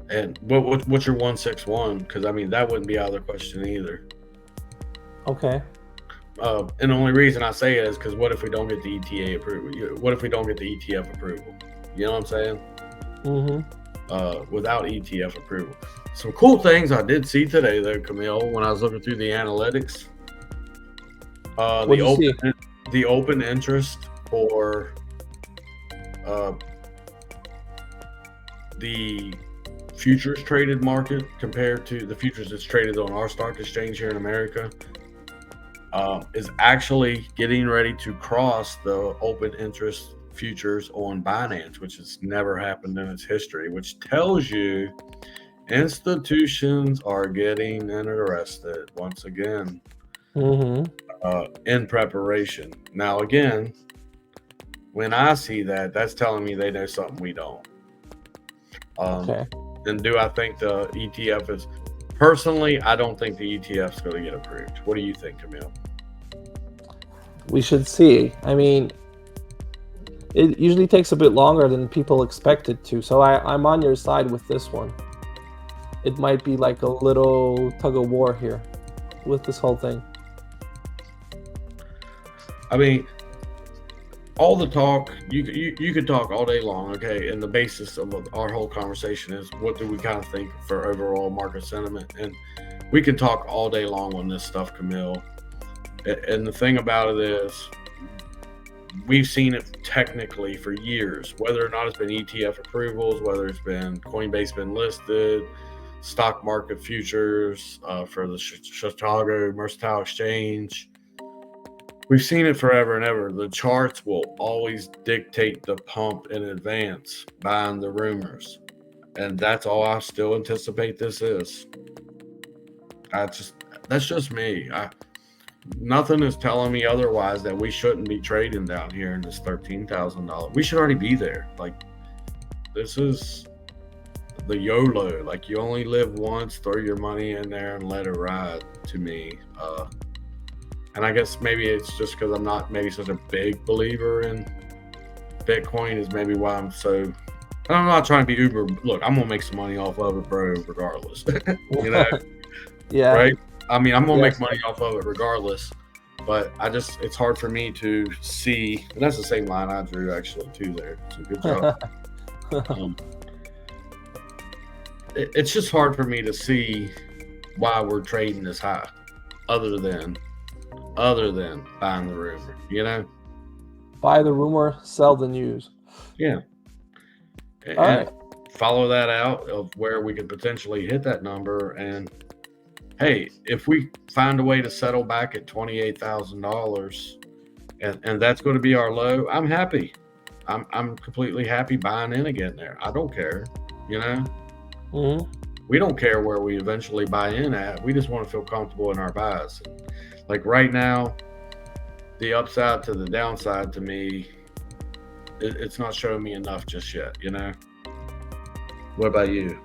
And what's your 161? Because I mean that wouldn't be out of the question either. Okay. And the only reason I say it is because what if we don't get the ETA approval? What if we don't get the ETF approval? You know what I'm saying? Mm-hmm. Without ETF approval. Some cool things I did see today, though, Camille, when I was looking through the analytics. The open interest for the futures traded market compared to the futures that's traded on our stock exchange here in America is actually getting ready to cross the open interest futures on Binance, which has never happened in its history, which tells you institutions are getting interested once again in preparation. Now, again, when I see that, that's telling me they know something we don't. Okay. And do I think the ETF is... Personally, I don't think the ETF is going to get approved. What do you think, Camille? We should see. I mean, it usually takes a bit longer than people expect it to. So I'm on your side with this one. It might be like a little tug of war here with this whole thing. I mean, all the talk, you could talk all day long, okay? And the basis of our whole conversation is what do we kind of think for overall market sentiment? And we can talk all day long on this stuff, Camille. And the thing about it is, we've seen it technically for years, whether or not it's been ETF approvals, whether it's been Coinbase been listed, stock market futures for the Chicago Mercantile Exchange. We've seen it forever and ever. The charts will always dictate the pump in advance, buying the rumors. And that's all I still anticipate this is. That's just me. Nothing is telling me otherwise that we shouldn't be trading down here in this $13,000. We should already be there. Like, this is the YOLO. Like, you only live once, throw your money in there and let it ride, to me. And I guess maybe it's just because I'm not maybe such a big believer in Bitcoin is maybe why I'm so... I'm not trying to be uber... Look, I'm going to make some money off of it, bro, regardless. You know? Yeah. Right? I mean, I'm going to make money off of it regardless. But it's hard for me to see... And that's the same line I drew, actually, too, there. So good job. It's just hard for me to see why we're trading this high, other than buying the rumor, you know? Buy the rumor, sell the news. Yeah. All And right. follow that out of where we could potentially hit that number. And hey, if we find a way to settle back at $28,000 and that's going to be our low, I'm happy. I'm completely happy buying in again there. I don't care, you know? Mm-hmm. We don't care where we eventually buy in at. We just want to feel comfortable in our buys. Like right now, the upside to the downside to me, it's not showing me enough just yet, you know? What about you?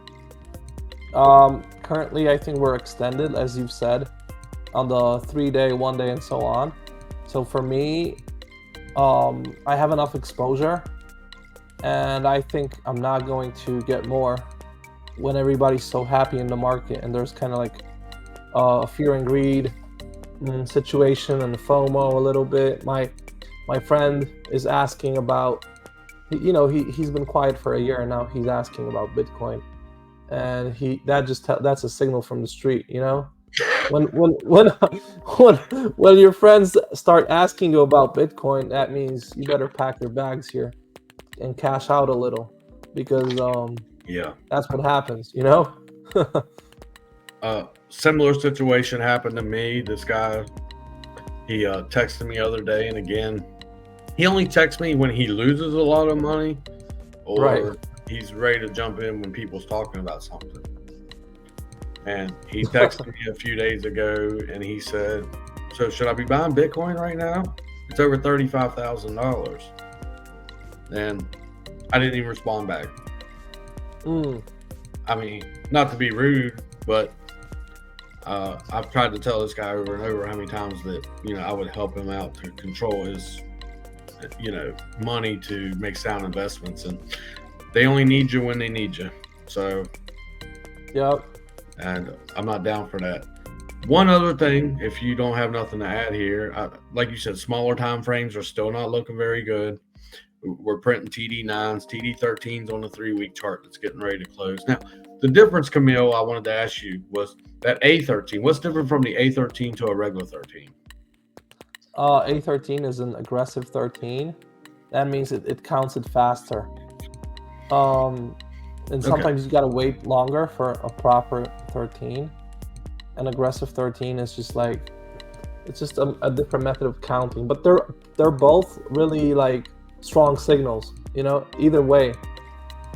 Currently, I think we're extended, as you've said, on the 3-day, 1-day, and so on. So for me, I have enough exposure, and I think I'm not going to get more when everybody's so happy in the market, and there's kind of like a fear and greed situation and FOMO a little bit. My friend is asking about, you know, he's been quiet for a year and now he's asking about Bitcoin, and that's a signal from the street, you know. When your friends start asking you about Bitcoin, that means you better pack your bags here and cash out a little, because Yeah. that's what happens, you know. Similar situation happened to me. This guy, he texted me the other day, and again, he only texts me when he loses a lot of money, or Right. he's ready to jump in when people's talking about something. And he texted me a few days ago, and he said, "So should I be buying Bitcoin right now? It's over $35,000." And I didn't even respond back. I mean, not to be rude, but I've tried to tell this guy over and over how many times that, you know, I would help him out to control his, you know, money to make sound investments, and they only need you when they need you. So, Yep. and I'm not down for that. One other thing, if you don't have nothing to add here, like you said, smaller time frames are still not looking very good. We're printing TD9s, TD13s on the 3-week chart that's getting ready to close. Now, the difference, Camille, I wanted to ask you was that A13. What's different from the A13 to a regular 13? A13 is an aggressive 13. That means it counts it faster. And sometimes you gotta wait longer for a proper 13. An aggressive 13 is just like, it's just a different method of counting. But they're both really like strong signals, you know, either way.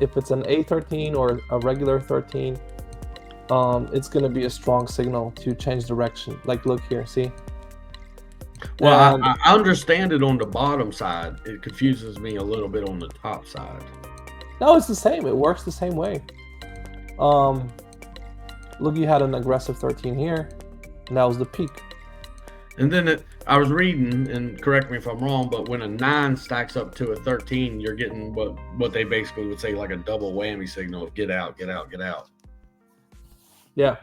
If it's an A13 or a regular 13, it's going to be a strong signal to change direction. Like, look here, see? Well, I understand it on the bottom side. It confuses me a little bit on the top side. No, it's the same. It works the same way. Look, you had an aggressive 13 here, and that was the peak. And then I was reading, and correct me if I'm wrong, but when a 9 stacks up to a 13, you're getting what they basically would say like a double whammy signal of get out, get out, get out. Yeah.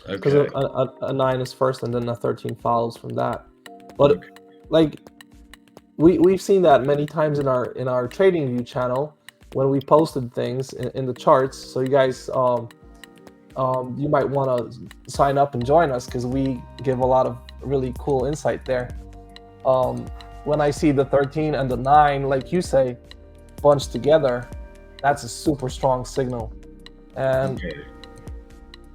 Because Okay. a 9 is first, and then a 13 follows from that. But like we've seen that many times in our Trading View channel when we posted things in the charts. So you guys, you might want to sign up and join us, because we give a lot of really cool insight there. When I see the 13 and the 9, like you say, bunched together, that's a super strong signal. And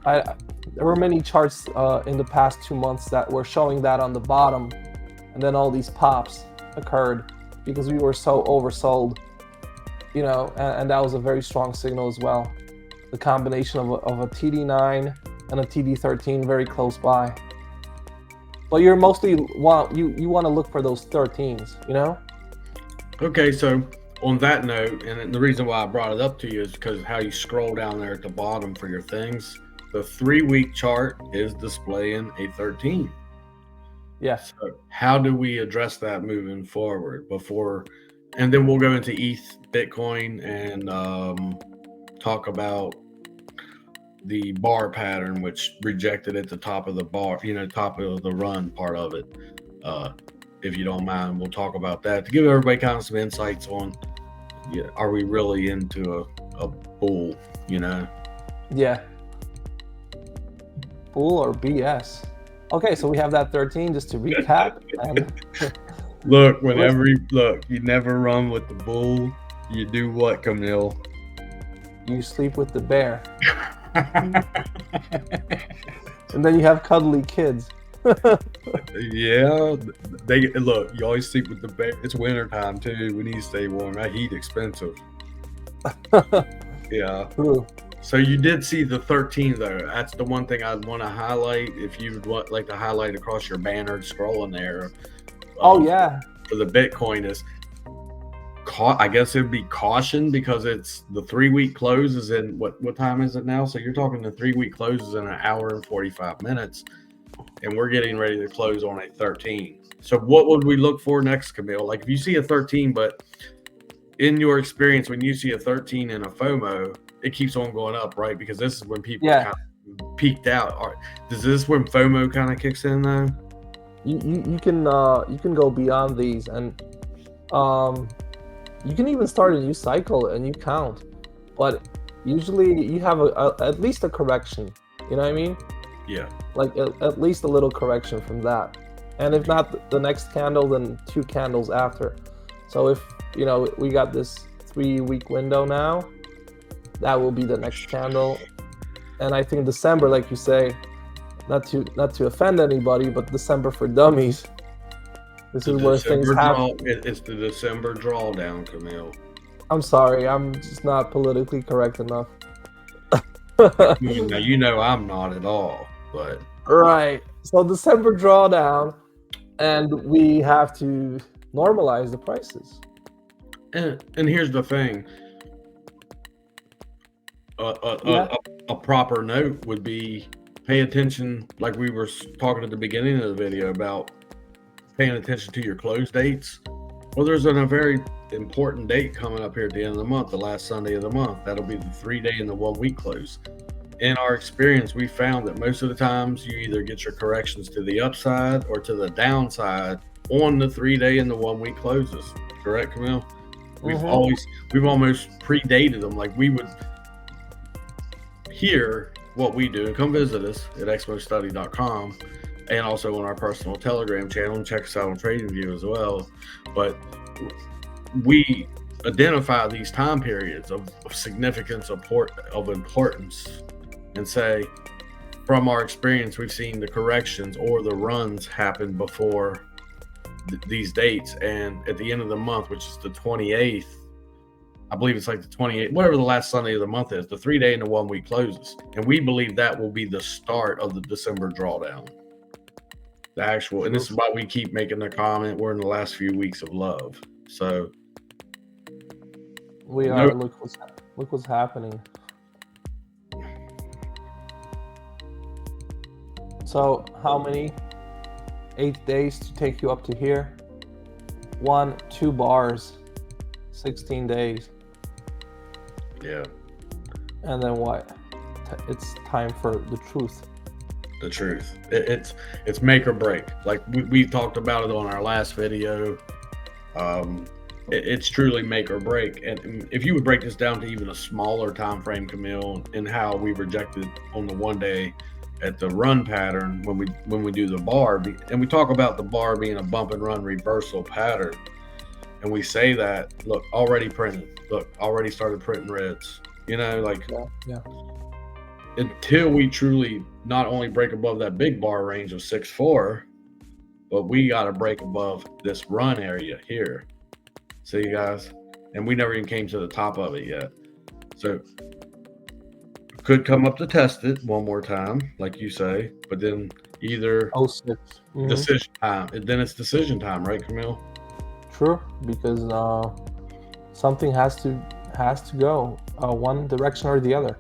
there were many charts in the past 2 months that were showing that on the bottom, and then all these pops occurred because we were so oversold, you know, and that was a very strong signal as well. The combination of a TD9 and a TD13 very close by. But you're mostly you want to look for those 13s, you know? Okay, so on that note, and the reason why I brought it up to you is because how you scroll down there at the bottom for your things, the 3-week chart is displaying a 13. Yes. So how do we address that moving forward and then we'll go into ETH, Bitcoin, and talk about the bar pattern, which rejected at the top of the bar, you know, top of the run part of it. If you don't mind, we'll talk about that to give everybody kind of some insights on yeah, are we really into a bull, you know? Yeah. Bull or BS? Okay, so we have that 13 just to recap. And Look, you never run with the bull. You do what, Camille? you sleep with the bear. And then you have cuddly kids. Yeah, look. You always sleep with the bear. It's winter time too. We need to stay warm. That heat expensive. Yeah. True. So you did see the 13 though. That's the one thing I'd want to highlight. If you would like to highlight across your banner, scrolling there. Oh yeah. For the Bitcoin is, I guess it'd be caution because it's the 3-week close is in what time is it now? So you're talking the 3-week close is in an hour and 45 minutes, and we're getting ready to close on a 13. So what would we look for next, Camille? Like if you see a 13, but in your experience, when you see a 13 in a FOMO, it keeps on going up, right? Because this is when people kind of peaked out. Does this when FOMO kind of kicks in though? You can go beyond these, and you can even start a new cycle and you count, but usually you have at least a correction. You know what I mean? Yeah. Like at least a little correction from that, and if not the next candle, then 2 candles after. So if we got this 3-week window now, that will be the next candle. And I think December, like you say, not to offend anybody, but December for dummies. This is where things happen. It's the December drawdown, Camille. I'm sorry, I'm just not politically correct enough. Now, I'm not at all, but... Right. So December drawdown, and we have to normalize the prices. And here's the thing. A proper note would be pay attention, like we were talking at the beginning of the video about paying attention to your close dates. Well, there's a very important date coming up here at the end of the month, the last Sunday of the month. That'll be the 3-day and the 1-week close. In our experience, we found that most of the times you either get your corrections to the upside or to the downside on the 3-day and the 1-week closes. Correct, Camille? We've almost predated them. Like we would hear what we do and come visit us at expostudy.com and also on our personal Telegram channel, and check us out on TradingView as well. But we identify these time periods of significance, of importance, and say, from our experience, we've seen the corrections or the runs happen before these dates. And at the end of the month, which is the 28th, I believe it's like the 28th, whatever the last Sunday of the month is, the 3-day and the 1-week closes. And we believe that will be the start of the December drawdown. The actual, and this is why we keep making the comment, we're in the last few weeks of love. So we are. Look what's happening. So how many? 8 days to take you up to here. 2 bars, 16 days. Yeah. And then what? It's time for the truth. The truth. It's make or break. Like we talked about it on our last video. It's truly make or break. And if you would break this down to even a smaller time frame, Camille, and how we rejected on the 1 day at the run pattern when we do the bar, and we talk about the bar being a bump and run reversal pattern, and we say that, look, already printed, look, already started printing reds, yeah. Until we truly not only break above that big bar range of 6.4, but we got to break above this run area here. See, guys? And we never even came to the top of it yet. So could come up to test it one more time, like you say, but then either 06. Decision time. And then it's decision time, right, Camille? True, because something has to go one direction or the other.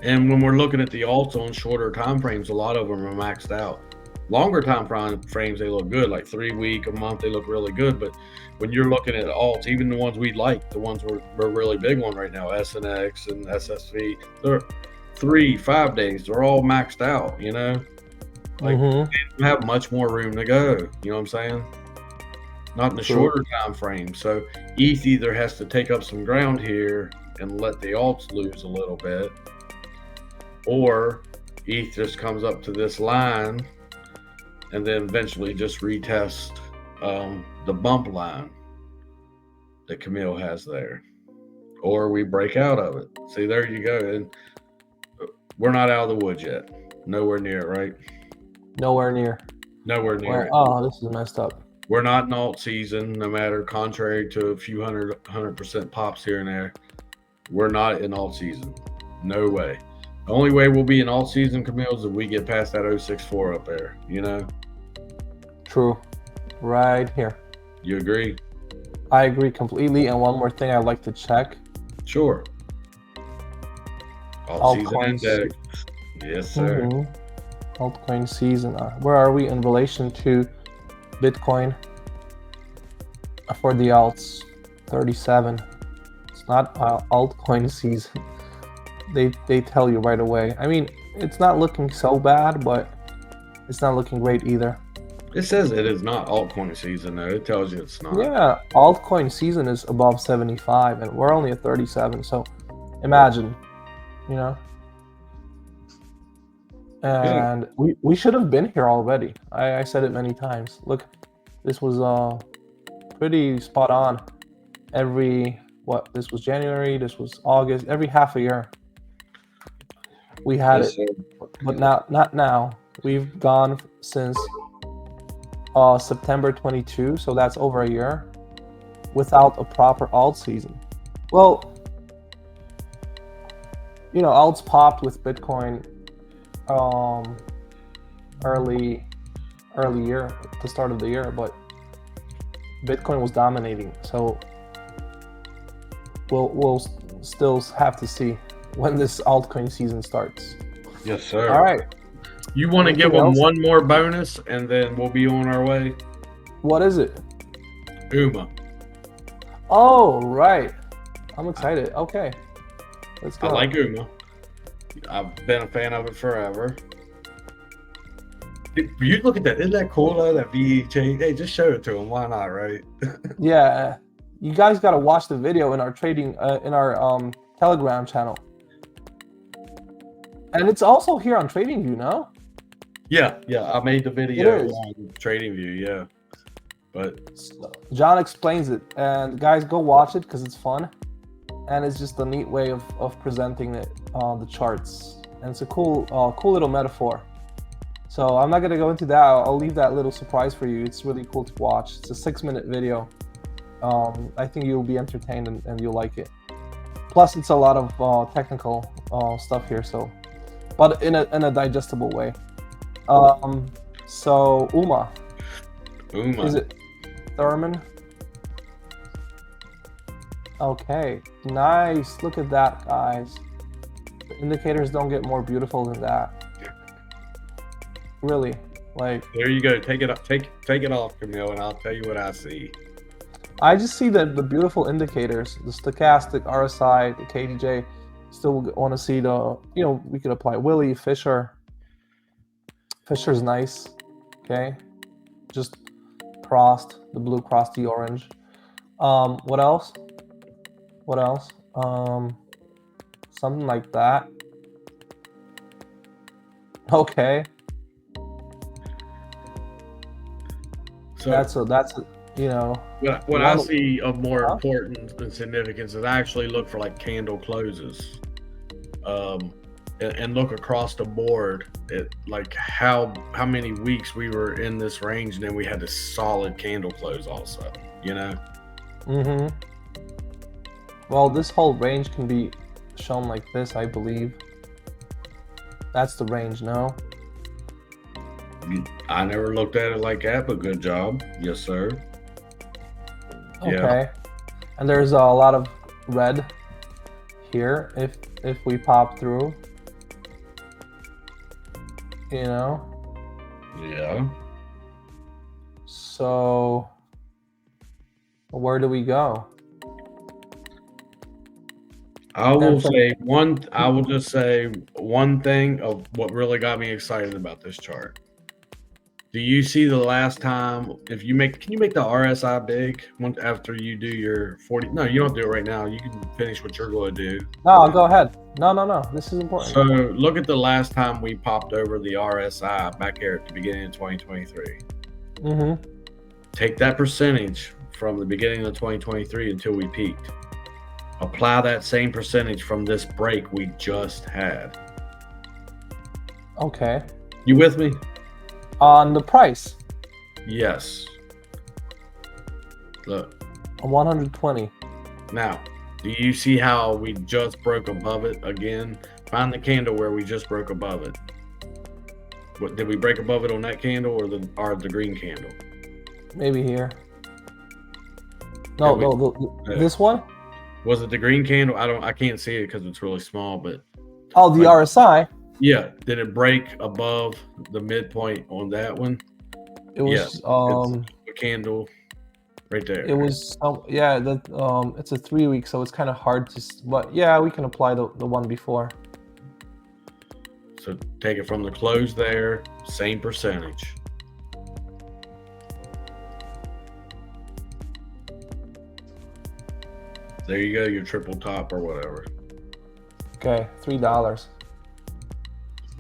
And when we're looking at the alts on shorter time frames, a lot of them are maxed out. Longer time frames, they look good, like 3 week, a month, they look really good. But when you're looking at alts, even the ones we like, the ones we're really big on right now, SNX and SSV, they're 3-5 days, they're all maxed out, Like they don't have much more room to go. You know what I'm saying? not in the True. shorter time frame. So ETH either has to take up some ground here and let the alts lose a little bit, or ETH just comes up to this line and then eventually just retest the bump line that Camille has there, or we break out of it. See, there you go. And we're not out of the woods yet. Nowhere near it, right? Nowhere near. Nowhere near it. Oh, this is messed up. We're not in alt season, no matter, contrary to a few 100% pops here and there. We're not in alt season. No way. The only way we'll be in alt season, Camille, is if we get past that 064 up there, you know? True. Right here. You agree? I agree completely. And one more thing I'd like to check. Sure. Alt season Altcoins. index. Yes, sir. Altcoin season. Where are we in relation to Bitcoin for the alts? 37. It's not altcoin season. They tell you right away. I mean, it's not looking so bad, but it's not looking great either. It says it is not altcoin season, though. It tells you it's not. Yeah, altcoin season is above 75, and we're only at 37. So imagine, you know. And we should have been here already. I said it many times. Look, this was pretty spot on. This was January, this was August, every half a year we had it. But not now. We've gone since September 22, so that's over a year, without a proper alt season. Well, you know, alts popped with Bitcoin early year, at the start of the year, but Bitcoin was dominating. So we'll still have to see when this altcoin season starts. Yes, sir. All right. You want to give them one more bonus, and then we'll be on our way? What is it? UMA. Oh, right. I'm excited. Okay. Let's go. I like UMA. I've been a fan of it forever. You look at that. Isn't that cool, though, that VeChain? Hey, just show it to them. Why not, right? Yeah. You guys got to watch the video in our trading, in our Telegram channel. And it's also here on TradingView, no? Yeah. I made the video on TradingView, yeah. But John explains it, and guys, go watch it because it's fun, and it's just a neat way of presenting it, the charts, and it's a cool little metaphor. So I'm not gonna go into that. I'll leave that little surprise for you. It's really cool to watch. It's a 6-minute video. I think you'll be entertained and you'll like it. Plus, it's a lot of technical stuff here, so, but in a digestible way. So UMA. Is it Thurman? Okay, nice. Look at that, guys. The indicators don't get more beautiful than that. Really, like. There you go. Take it up. Take it off, Camille, and I'll tell you what I see. I just see the beautiful indicators, the stochastic, RSI, the KDJ. Still want to see the, you know, we could apply Willie, Fisher. Fisher's nice. Okay, just crossed, the blue crossed the orange. What else? Something like that. Okay. So that's a you know. What I see of more importance and significance is I actually look for like candle closes, and look across the board at like how many weeks we were in this range, and then we had a solid candle close also, you know. Well, this whole range can be shown like this, I believe. That's the range, no? I never looked at it like that, but good job. Yes, sir. Okay. Yeah. And there's a lot of red here if we pop through. You know? Yeah. So where do we go? I will just say one thing of what really got me excited about this chart. Do you see the last time? If you make, can you make the RSI big after you do your 40? No, you don't do it right now. You can finish what you're going to do. No, go ahead. No. This is important. So look at the last time we popped over the RSI back here at the beginning of 2023. Take that percentage from the beginning of 2023 until we peaked. Apply that same percentage from this break we just had. Okay. You with me? On the price. Yes. Look. 120. Now, do you see how we just broke above it again? Find the candle where we just broke above it. What, did we break above it on that candle or the green candle? Maybe here. No, this one? Was it the green candle? I can't see it because it's really small, but oh, the RSI. Yeah, did it break above the midpoint on that one? It was it's a candle right there. It was yeah, that it's a 3 week, so it's kind of hard to, but yeah, we can apply the one before. So take it from the close there, same percentage. There you go, your triple top or whatever. Okay, $3.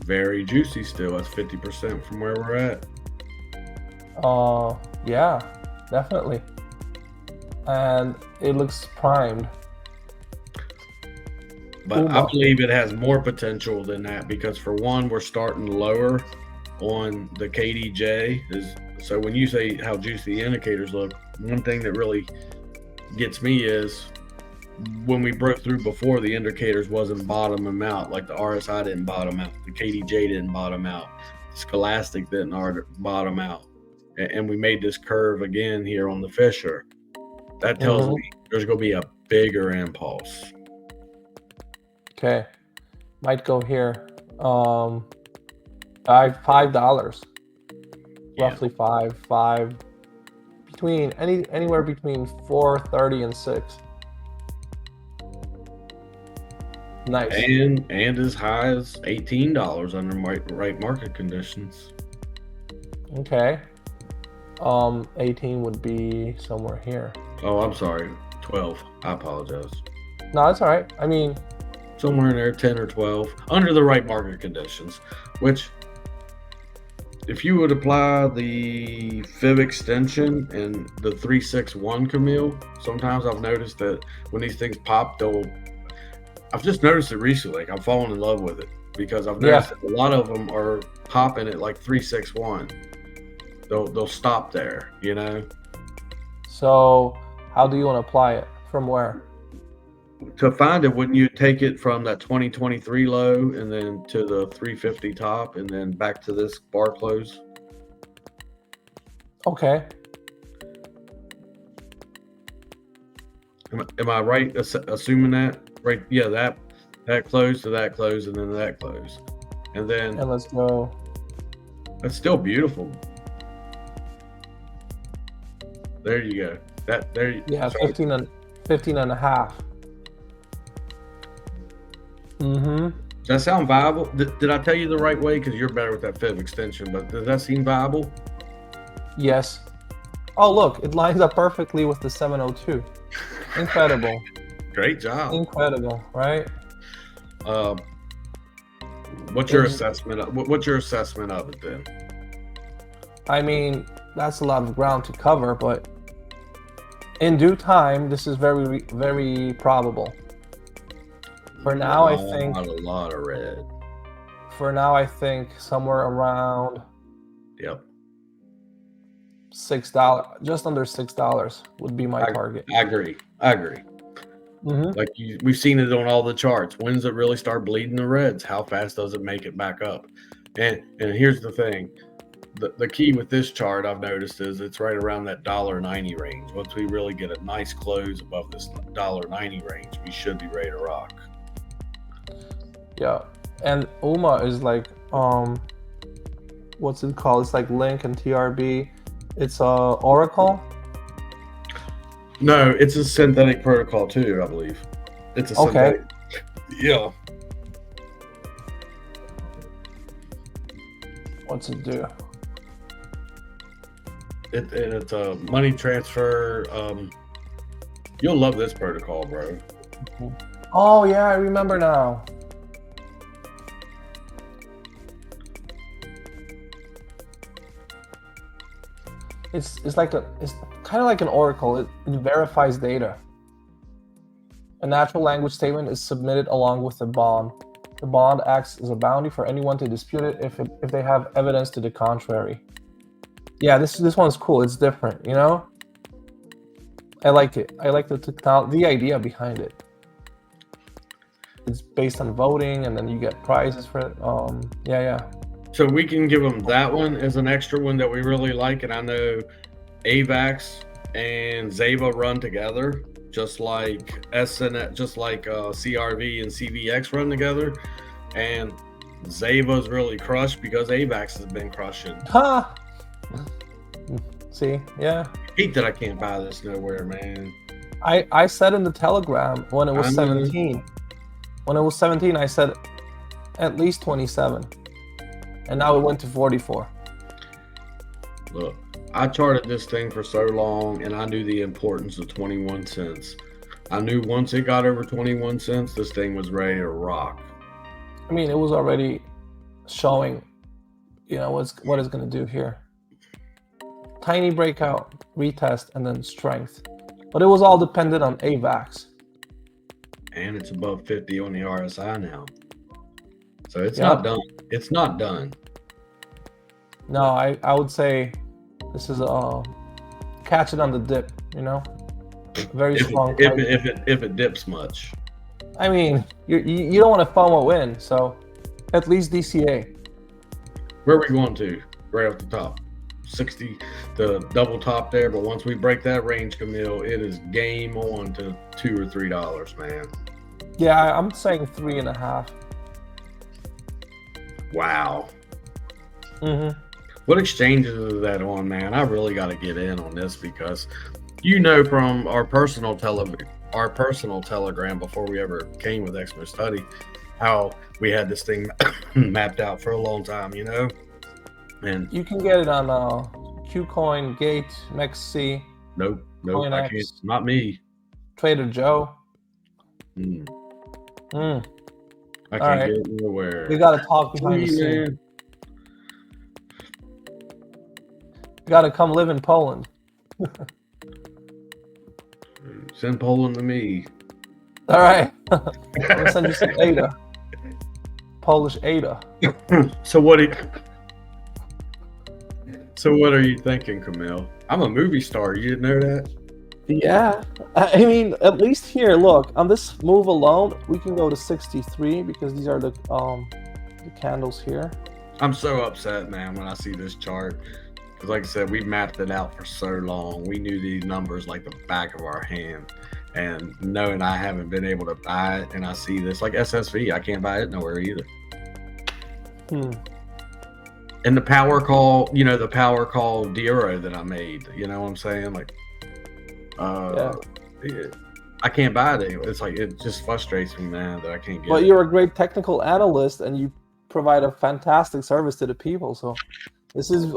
Very juicy still. That's 50% from where we're at. Yeah, definitely. And it looks primed. But I believe it has more potential than that because for one, we're starting lower on the KDJ. So when you say how juicy the indicators look, one thing that really gets me is when we broke through before, the indicators wasn't bottoming out. Like the RSI didn't bottom out, the KDJ didn't bottom out, Scholastic didn't bottom out, and we made this curve again here on the Fisher. That tells me there's going to be a bigger impulse. Okay, might go here. $5, roughly five, between anywhere between 4.30 and 6. Nice. And as high as $18 under right market conditions. Okay. 18 would be somewhere here. Oh, I'm sorry. 12. I apologize. No, that's all right. I mean, somewhere in there, 10 or 12 under the right market conditions, which if you would apply the fib extension and the 361 Camille, sometimes I've noticed that when these things pop, I've just noticed it recently. Like I'm falling in love with it because I've noticed that a lot of them are popping at like 361. They'll stop there, you know. So how do you want to apply it? From where? To find it, wouldn't you take it from that 2023 low and then to the 350 top and then back to this bar close? Okay. Am I right assuming that? Right, yeah, that close to that close and then that close. And let's go. That's still beautiful. There you go. Yeah, 15 and a half. Does that sound viable? Did I tell you the right way? Because you're better with that fib extension, but does that seem viable? Yes. Oh, look, it lines up perfectly with the 702. Incredible. Great job. Incredible, right? What's your assessment of it then? I mean, that's a lot of ground to cover, but in due time, this is very, very probable. For now, I think a lot of red. For now, I think somewhere around $6, just under $6 would be my target. I agree. Like we've seen it on all the charts. When does it really start bleeding the reds? How fast does it make it back up? And here's the thing. The key with this chart I've noticed is it's right around that $1.90 range. Once we really get a nice close above this $1.90 range, we should be ready to rock. Yeah, and UMA is like what's it called? It's like Link and TRB. It's Oracle. No, it's a synthetic protocol too, I believe. It's a synthetic. Yeah. What's it do? It's a money transfer. You'll love this protocol, bro. Oh yeah, I remember now. It's kind of like an oracle. It verifies data. A natural language statement is submitted along with the bond. The bond acts as a bounty for anyone to dispute it if they have evidence to the contrary. Yeah, this one's cool. It's different, you know? I like it. I like the idea behind it. It's based on voting, and then you get prizes for it. Yeah. So we can give them that one as an extra one that we really like, and I know AVAX and XAVA run together, just like CRV and CVX run together, and XAVA's really crushed because AVAX has been crushing. Ha! See, yeah. Hate that I can't buy this nowhere, man. I said in the Telegram when it was 17. When it was 17, I said at least 27, and now it went to 44. Look, I charted this thing for so long, and I knew the importance of 21 cents. I knew once it got over 21 cents, this thing was ready to rock. I mean, it was already showing, you know, what it's going to do here. Tiny breakout, retest, and then strength. But it was all dependent on AVAX. And it's above 50 on the RSI now. So it's not done. It's not done. No, I would say this is catch it on the dip, you know? Very strong. If it dips much. I mean, you don't want to FOMO in, so at least DCA. Where are we going to? Right off the top. 60, the double top there, but once we break that range, Camille, it is game on to $2 or $3, man. Yeah, I'm saying 3.5. Wow. Mm-hmm. What exchanges is that on, man? I really got to get in on this because, you know, from our personal Telegram before we ever came with Exmo Study, how we had this thing mapped out for a long time, you know. And you can get it on KuCoin, Gate, MEXC. Nope, I can't. Not me. Trader Joe. I All can't right. get it nowhere. We gotta talk behind the scene. You gotta come live in Poland. Send Poland to me. All right. I'm gonna send you some ADA. Polish ADA. So what are you thinking, Camille? I'm a movie star. You didn't know that? Yeah. I mean, at least here, look, on this move alone, we can go to 63 because these are the candles here. I'm so upset, man, when I see this chart. Because like I said, we mapped it out for so long. We knew these numbers like the back of our hand. And knowing I haven't been able to buy it, and I see this, like SSV, I can't buy it nowhere either. And the power call, Dero that I made, you know what I'm saying? Like, I can't buy it anyway. It's like, it just frustrates me, man, that I can't get it. Well, you're a great technical analyst and you provide a fantastic service to the people. So this is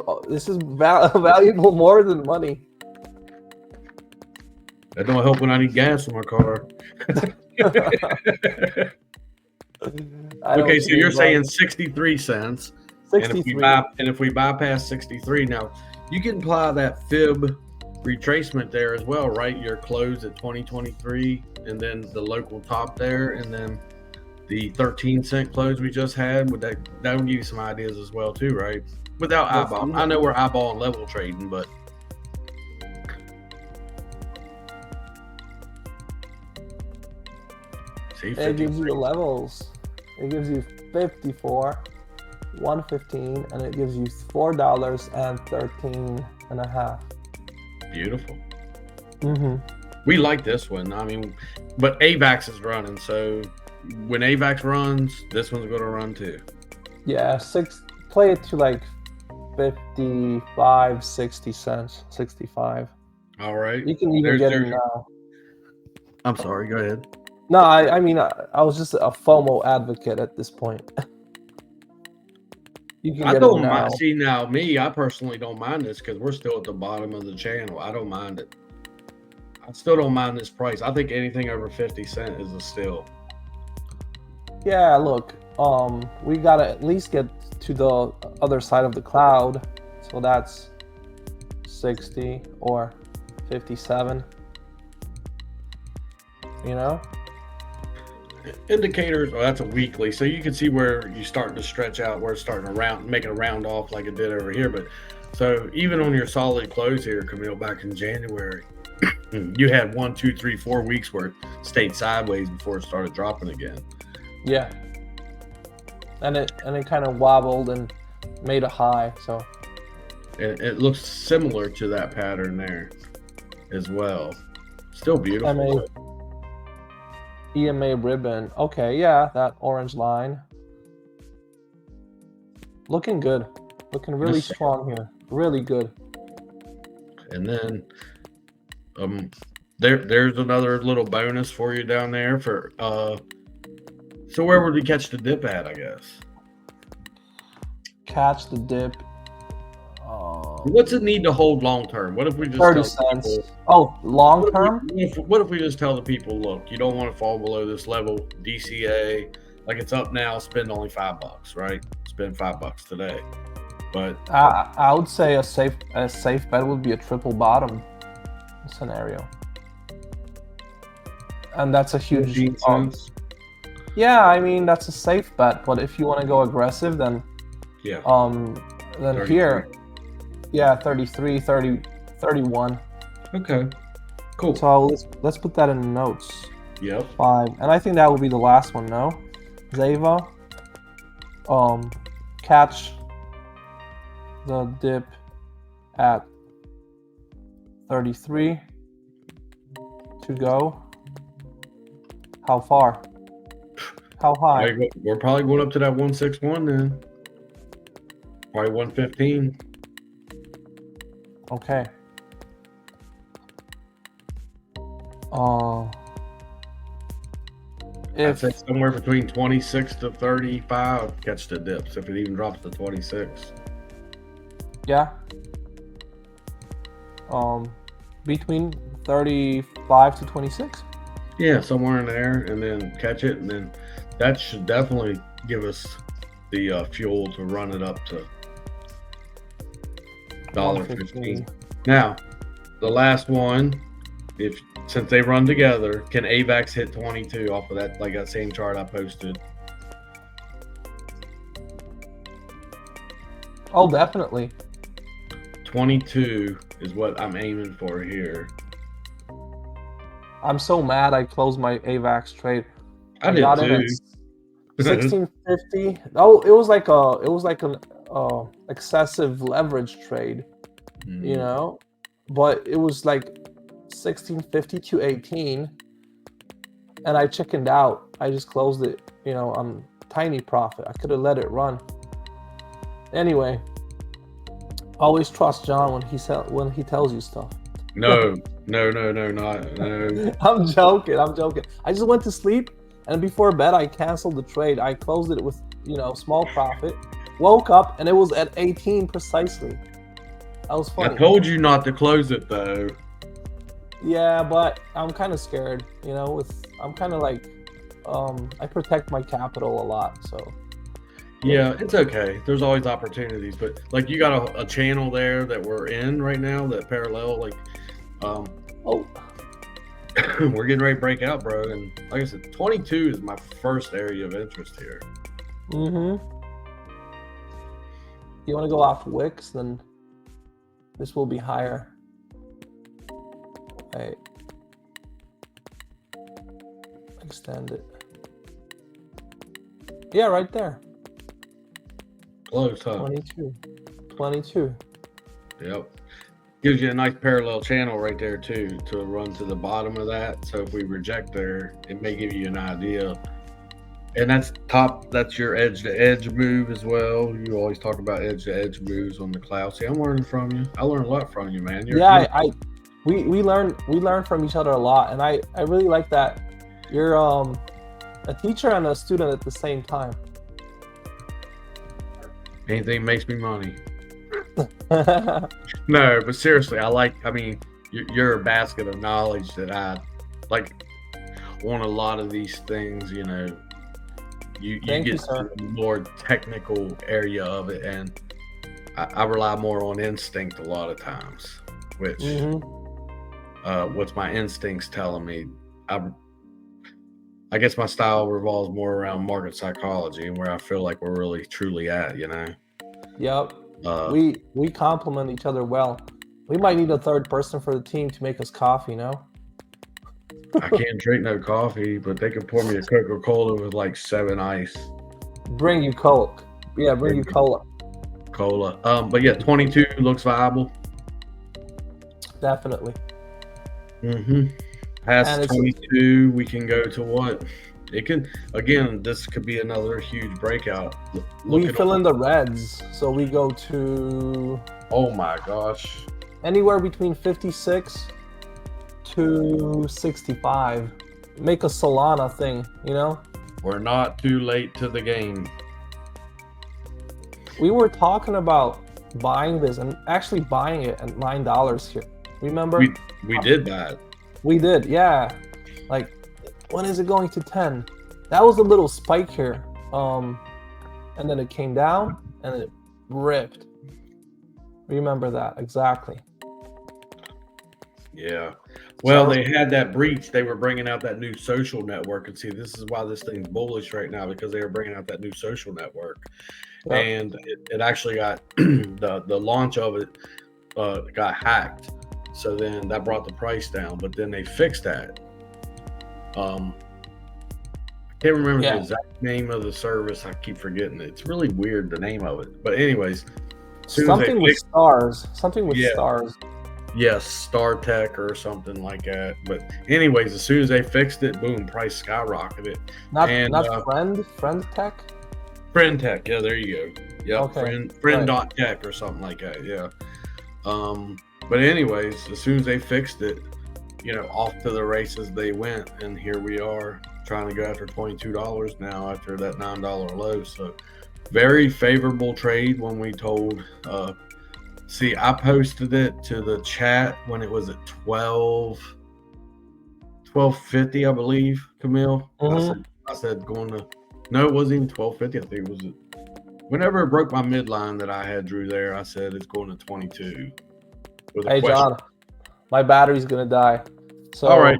valuable more than money. That don't help when I need gas in my car. Okay, so you're saying 63 cents. 63. And if we bypass 63, now you can apply that fib retracement there as well, right? Your close at 2023, and then the local top there, and then the 13-cent close we just had. That would give you some ideas as well too, right? Without eyeball. I know we're eyeball and level trading, but it gives you the levels. It gives you 54, 115, and it gives you $4.13.5. Beautiful. Mm-hmm. We like this one. I mean, but AVAX is running, so when AVAX runs, this one's going to run too. Yeah, play it to like 55, 60 cents, 65. All right. You can even get it now. I'm sorry, go ahead. No, I mean, I was just a FOMO advocate at this point. You can I get in don't now. mind. See, now me, I personally don't mind this because we're still at the bottom of the channel. I don't mind it. I still don't mind this price. I think anything over 50 cents is a steal. Yeah, look, we gotta at least get to the other side of the cloud. So that's 60 or 57. You know? Indicators, well, that's a weekly, so you can see where you starting to stretch out, where it's starting to round, making a round off like it did over here. But so even on your solid close here, Camille, back in January, you had 1, 2, 3, 4 weeks where it stayed sideways before it started dropping again. Yeah. And it kind of wobbled and made a high. So it looks similar to that pattern there as well. Still beautiful. EMA ribbon. Okay, yeah, that orange line. Looking good. Looking really strong here. Really good. And then there's another little bonus for you down there for so where would we catch the dip at, I guess? Catch the dip. What's it need to hold long term? What if we just 30 cents? People, oh, long term? What if we just tell the people, look, you don't want to fall below this level. DCA, like it's up now, spend only $5, right? Spend $5 today. But I would say a safe bet would be a triple bottom scenario, and that's a huge. Yeah, I mean that's a safe bet. But if you want to go aggressive, then yeah, then 33. Here, yeah, 33, 30, 31. Okay, cool. So let's put that in the notes. Yep. 5, and I think that will be the last one. No, XAVA. Catch the dip at 33 to go. How far? How high? We're probably going up to that 161 then. Probably 115. Okay. I'd say somewhere between 26 to 35 catch the dips if it even drops to 26. Yeah. Between 35 to 26. Yeah, somewhere in there, and then catch it, and then that should definitely give us the fuel to run it up to $1.15. Now, the last one, since they run together, can AVAX hit 22 off of that, like that same chart I posted? Oh, definitely. 22 is what I'm aiming for here. I'm so mad I closed my AVAX trade. I did got too. In at 1650. Oh, it was like an excessive leverage trade, you know, but it was like 1650 to 18, and I chickened out. I just closed it, you know, on tiny profit. I could have let it run. Anyway, always trust John when he tells you stuff. No. No. I'm joking. I just went to sleep, and before bed I canceled the trade. I closed it with, you know, small profit. Woke up and it was at 18 precisely. That was funny. I told you not to close it though. Yeah, but I'm kind of scared, you know, I'm kind of like, I protect my capital a lot, so. Yeah, it's okay. There's always opportunities, but like you got a channel there that we're in right now that parallel, like, we're getting ready to break out, bro. And like I said, 22 is my first area of interest here. Mm-hmm. You want to go off Wix, then this will be higher. Wait. Extend it. Yeah, right there. Close, huh? 22. Yep. Gives you a nice parallel channel right there too to run to the bottom of that. So if we reject there, it may give you an idea. And that's your edge to edge move as well. You always talk about edge to edge moves on the cloud. See, I'm learning from you. I learn a lot from you, man. We learn from each other a lot, and I really like that you're a teacher and a student at the same time. Anything makes me money. No, but seriously, I mean, you're a basket of knowledge that I like on a lot of these things, you know. You Thank you, get to sir. the more technical area of it, and I rely more on instinct a lot of times, which what's my instincts telling me. I guess my style revolves more around market psychology and where I feel like we're really truly at, you know. Yep. Uh, We complement each other well. We might need a third person for the team to make us coffee, no? I can't drink no coffee, but they can pour me a Coca-Cola with like 7 ice. Bring you Coke. Yeah, bring you cola. Cola. But yeah, 22 looks viable. Definitely. Past 22, we can go to what? It can, again, this could be another huge breakout. We fill in the reds, so we go to, oh my gosh, anywhere between 56 to 65. Make a Solana thing, you know? we're not too late to the game. We were talking about buying this and actually buying it at $9 here. Remember? We did that. We did, yeah. Like, when is it going to 10? That was a little spike here. And then it came down and it ripped. Remember that, exactly. Yeah. Well, they had that breach. They were bringing out that new social network. And see, this is why this thing's bullish right now, because they were bringing out that new social network. Yep. And it actually got, the launch of it got hacked. So then that brought the price down, but then they fixed that. I can't remember the exact name of the service. I keep forgetting it. It's really weird, the name of it. But anyways, something with stars. Something with stars. Yes, Star Tech or something like that. But anyways, as soon as they fixed it, boom, price skyrocketed. Not Friend Tech? Friend Tech, yeah, there you go. Yeah, okay. Friend.tech or something like that, yeah. But anyways, as soon as they fixed it, you know, off to the races they went, and here we are trying to go after $22 now after that $9 low. So very favorable trade when we told. See, I posted it to the chat when it was at 12.50, I believe, Camille. I said going to, no, it wasn't even 12.50. I think it was whenever it broke my midline that I had drew there. I said it's going to 22. Hey, John, my battery's gonna die. So, all right.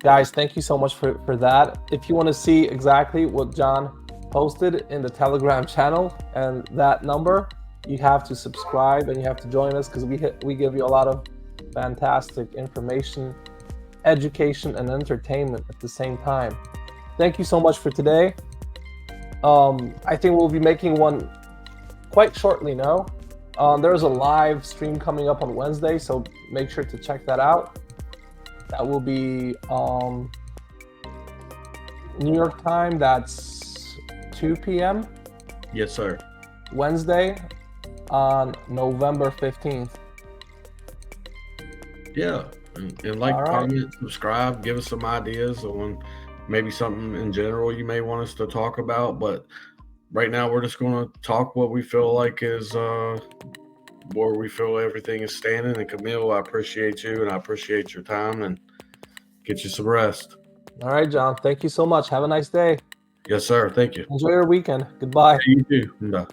Guys, thank you so much for that. If you want to see exactly what John posted in the Telegram channel and that number, you have to subscribe and you have to join us, because we give you a lot of fantastic information, education, and entertainment at the same time. Thank you so much for today. I think we'll be making one quite shortly now. There's a live stream coming up on Wednesday, so make sure to check that out. That will be New York time. That's 2 p.m. Yes, sir. Wednesday on November 15th. Yeah, and like, comment, subscribe, give us some ideas on maybe something in general you may want us to talk about. But right now, we're just going to talk what we feel like is where we feel everything is standing. And Camille, I appreciate you, and I appreciate your time, and get you some rest. All right, John. Thank you so much. Have a nice day. Yes, sir. Thank you. Enjoy your weekend. Goodbye. Yeah, you too. Bye.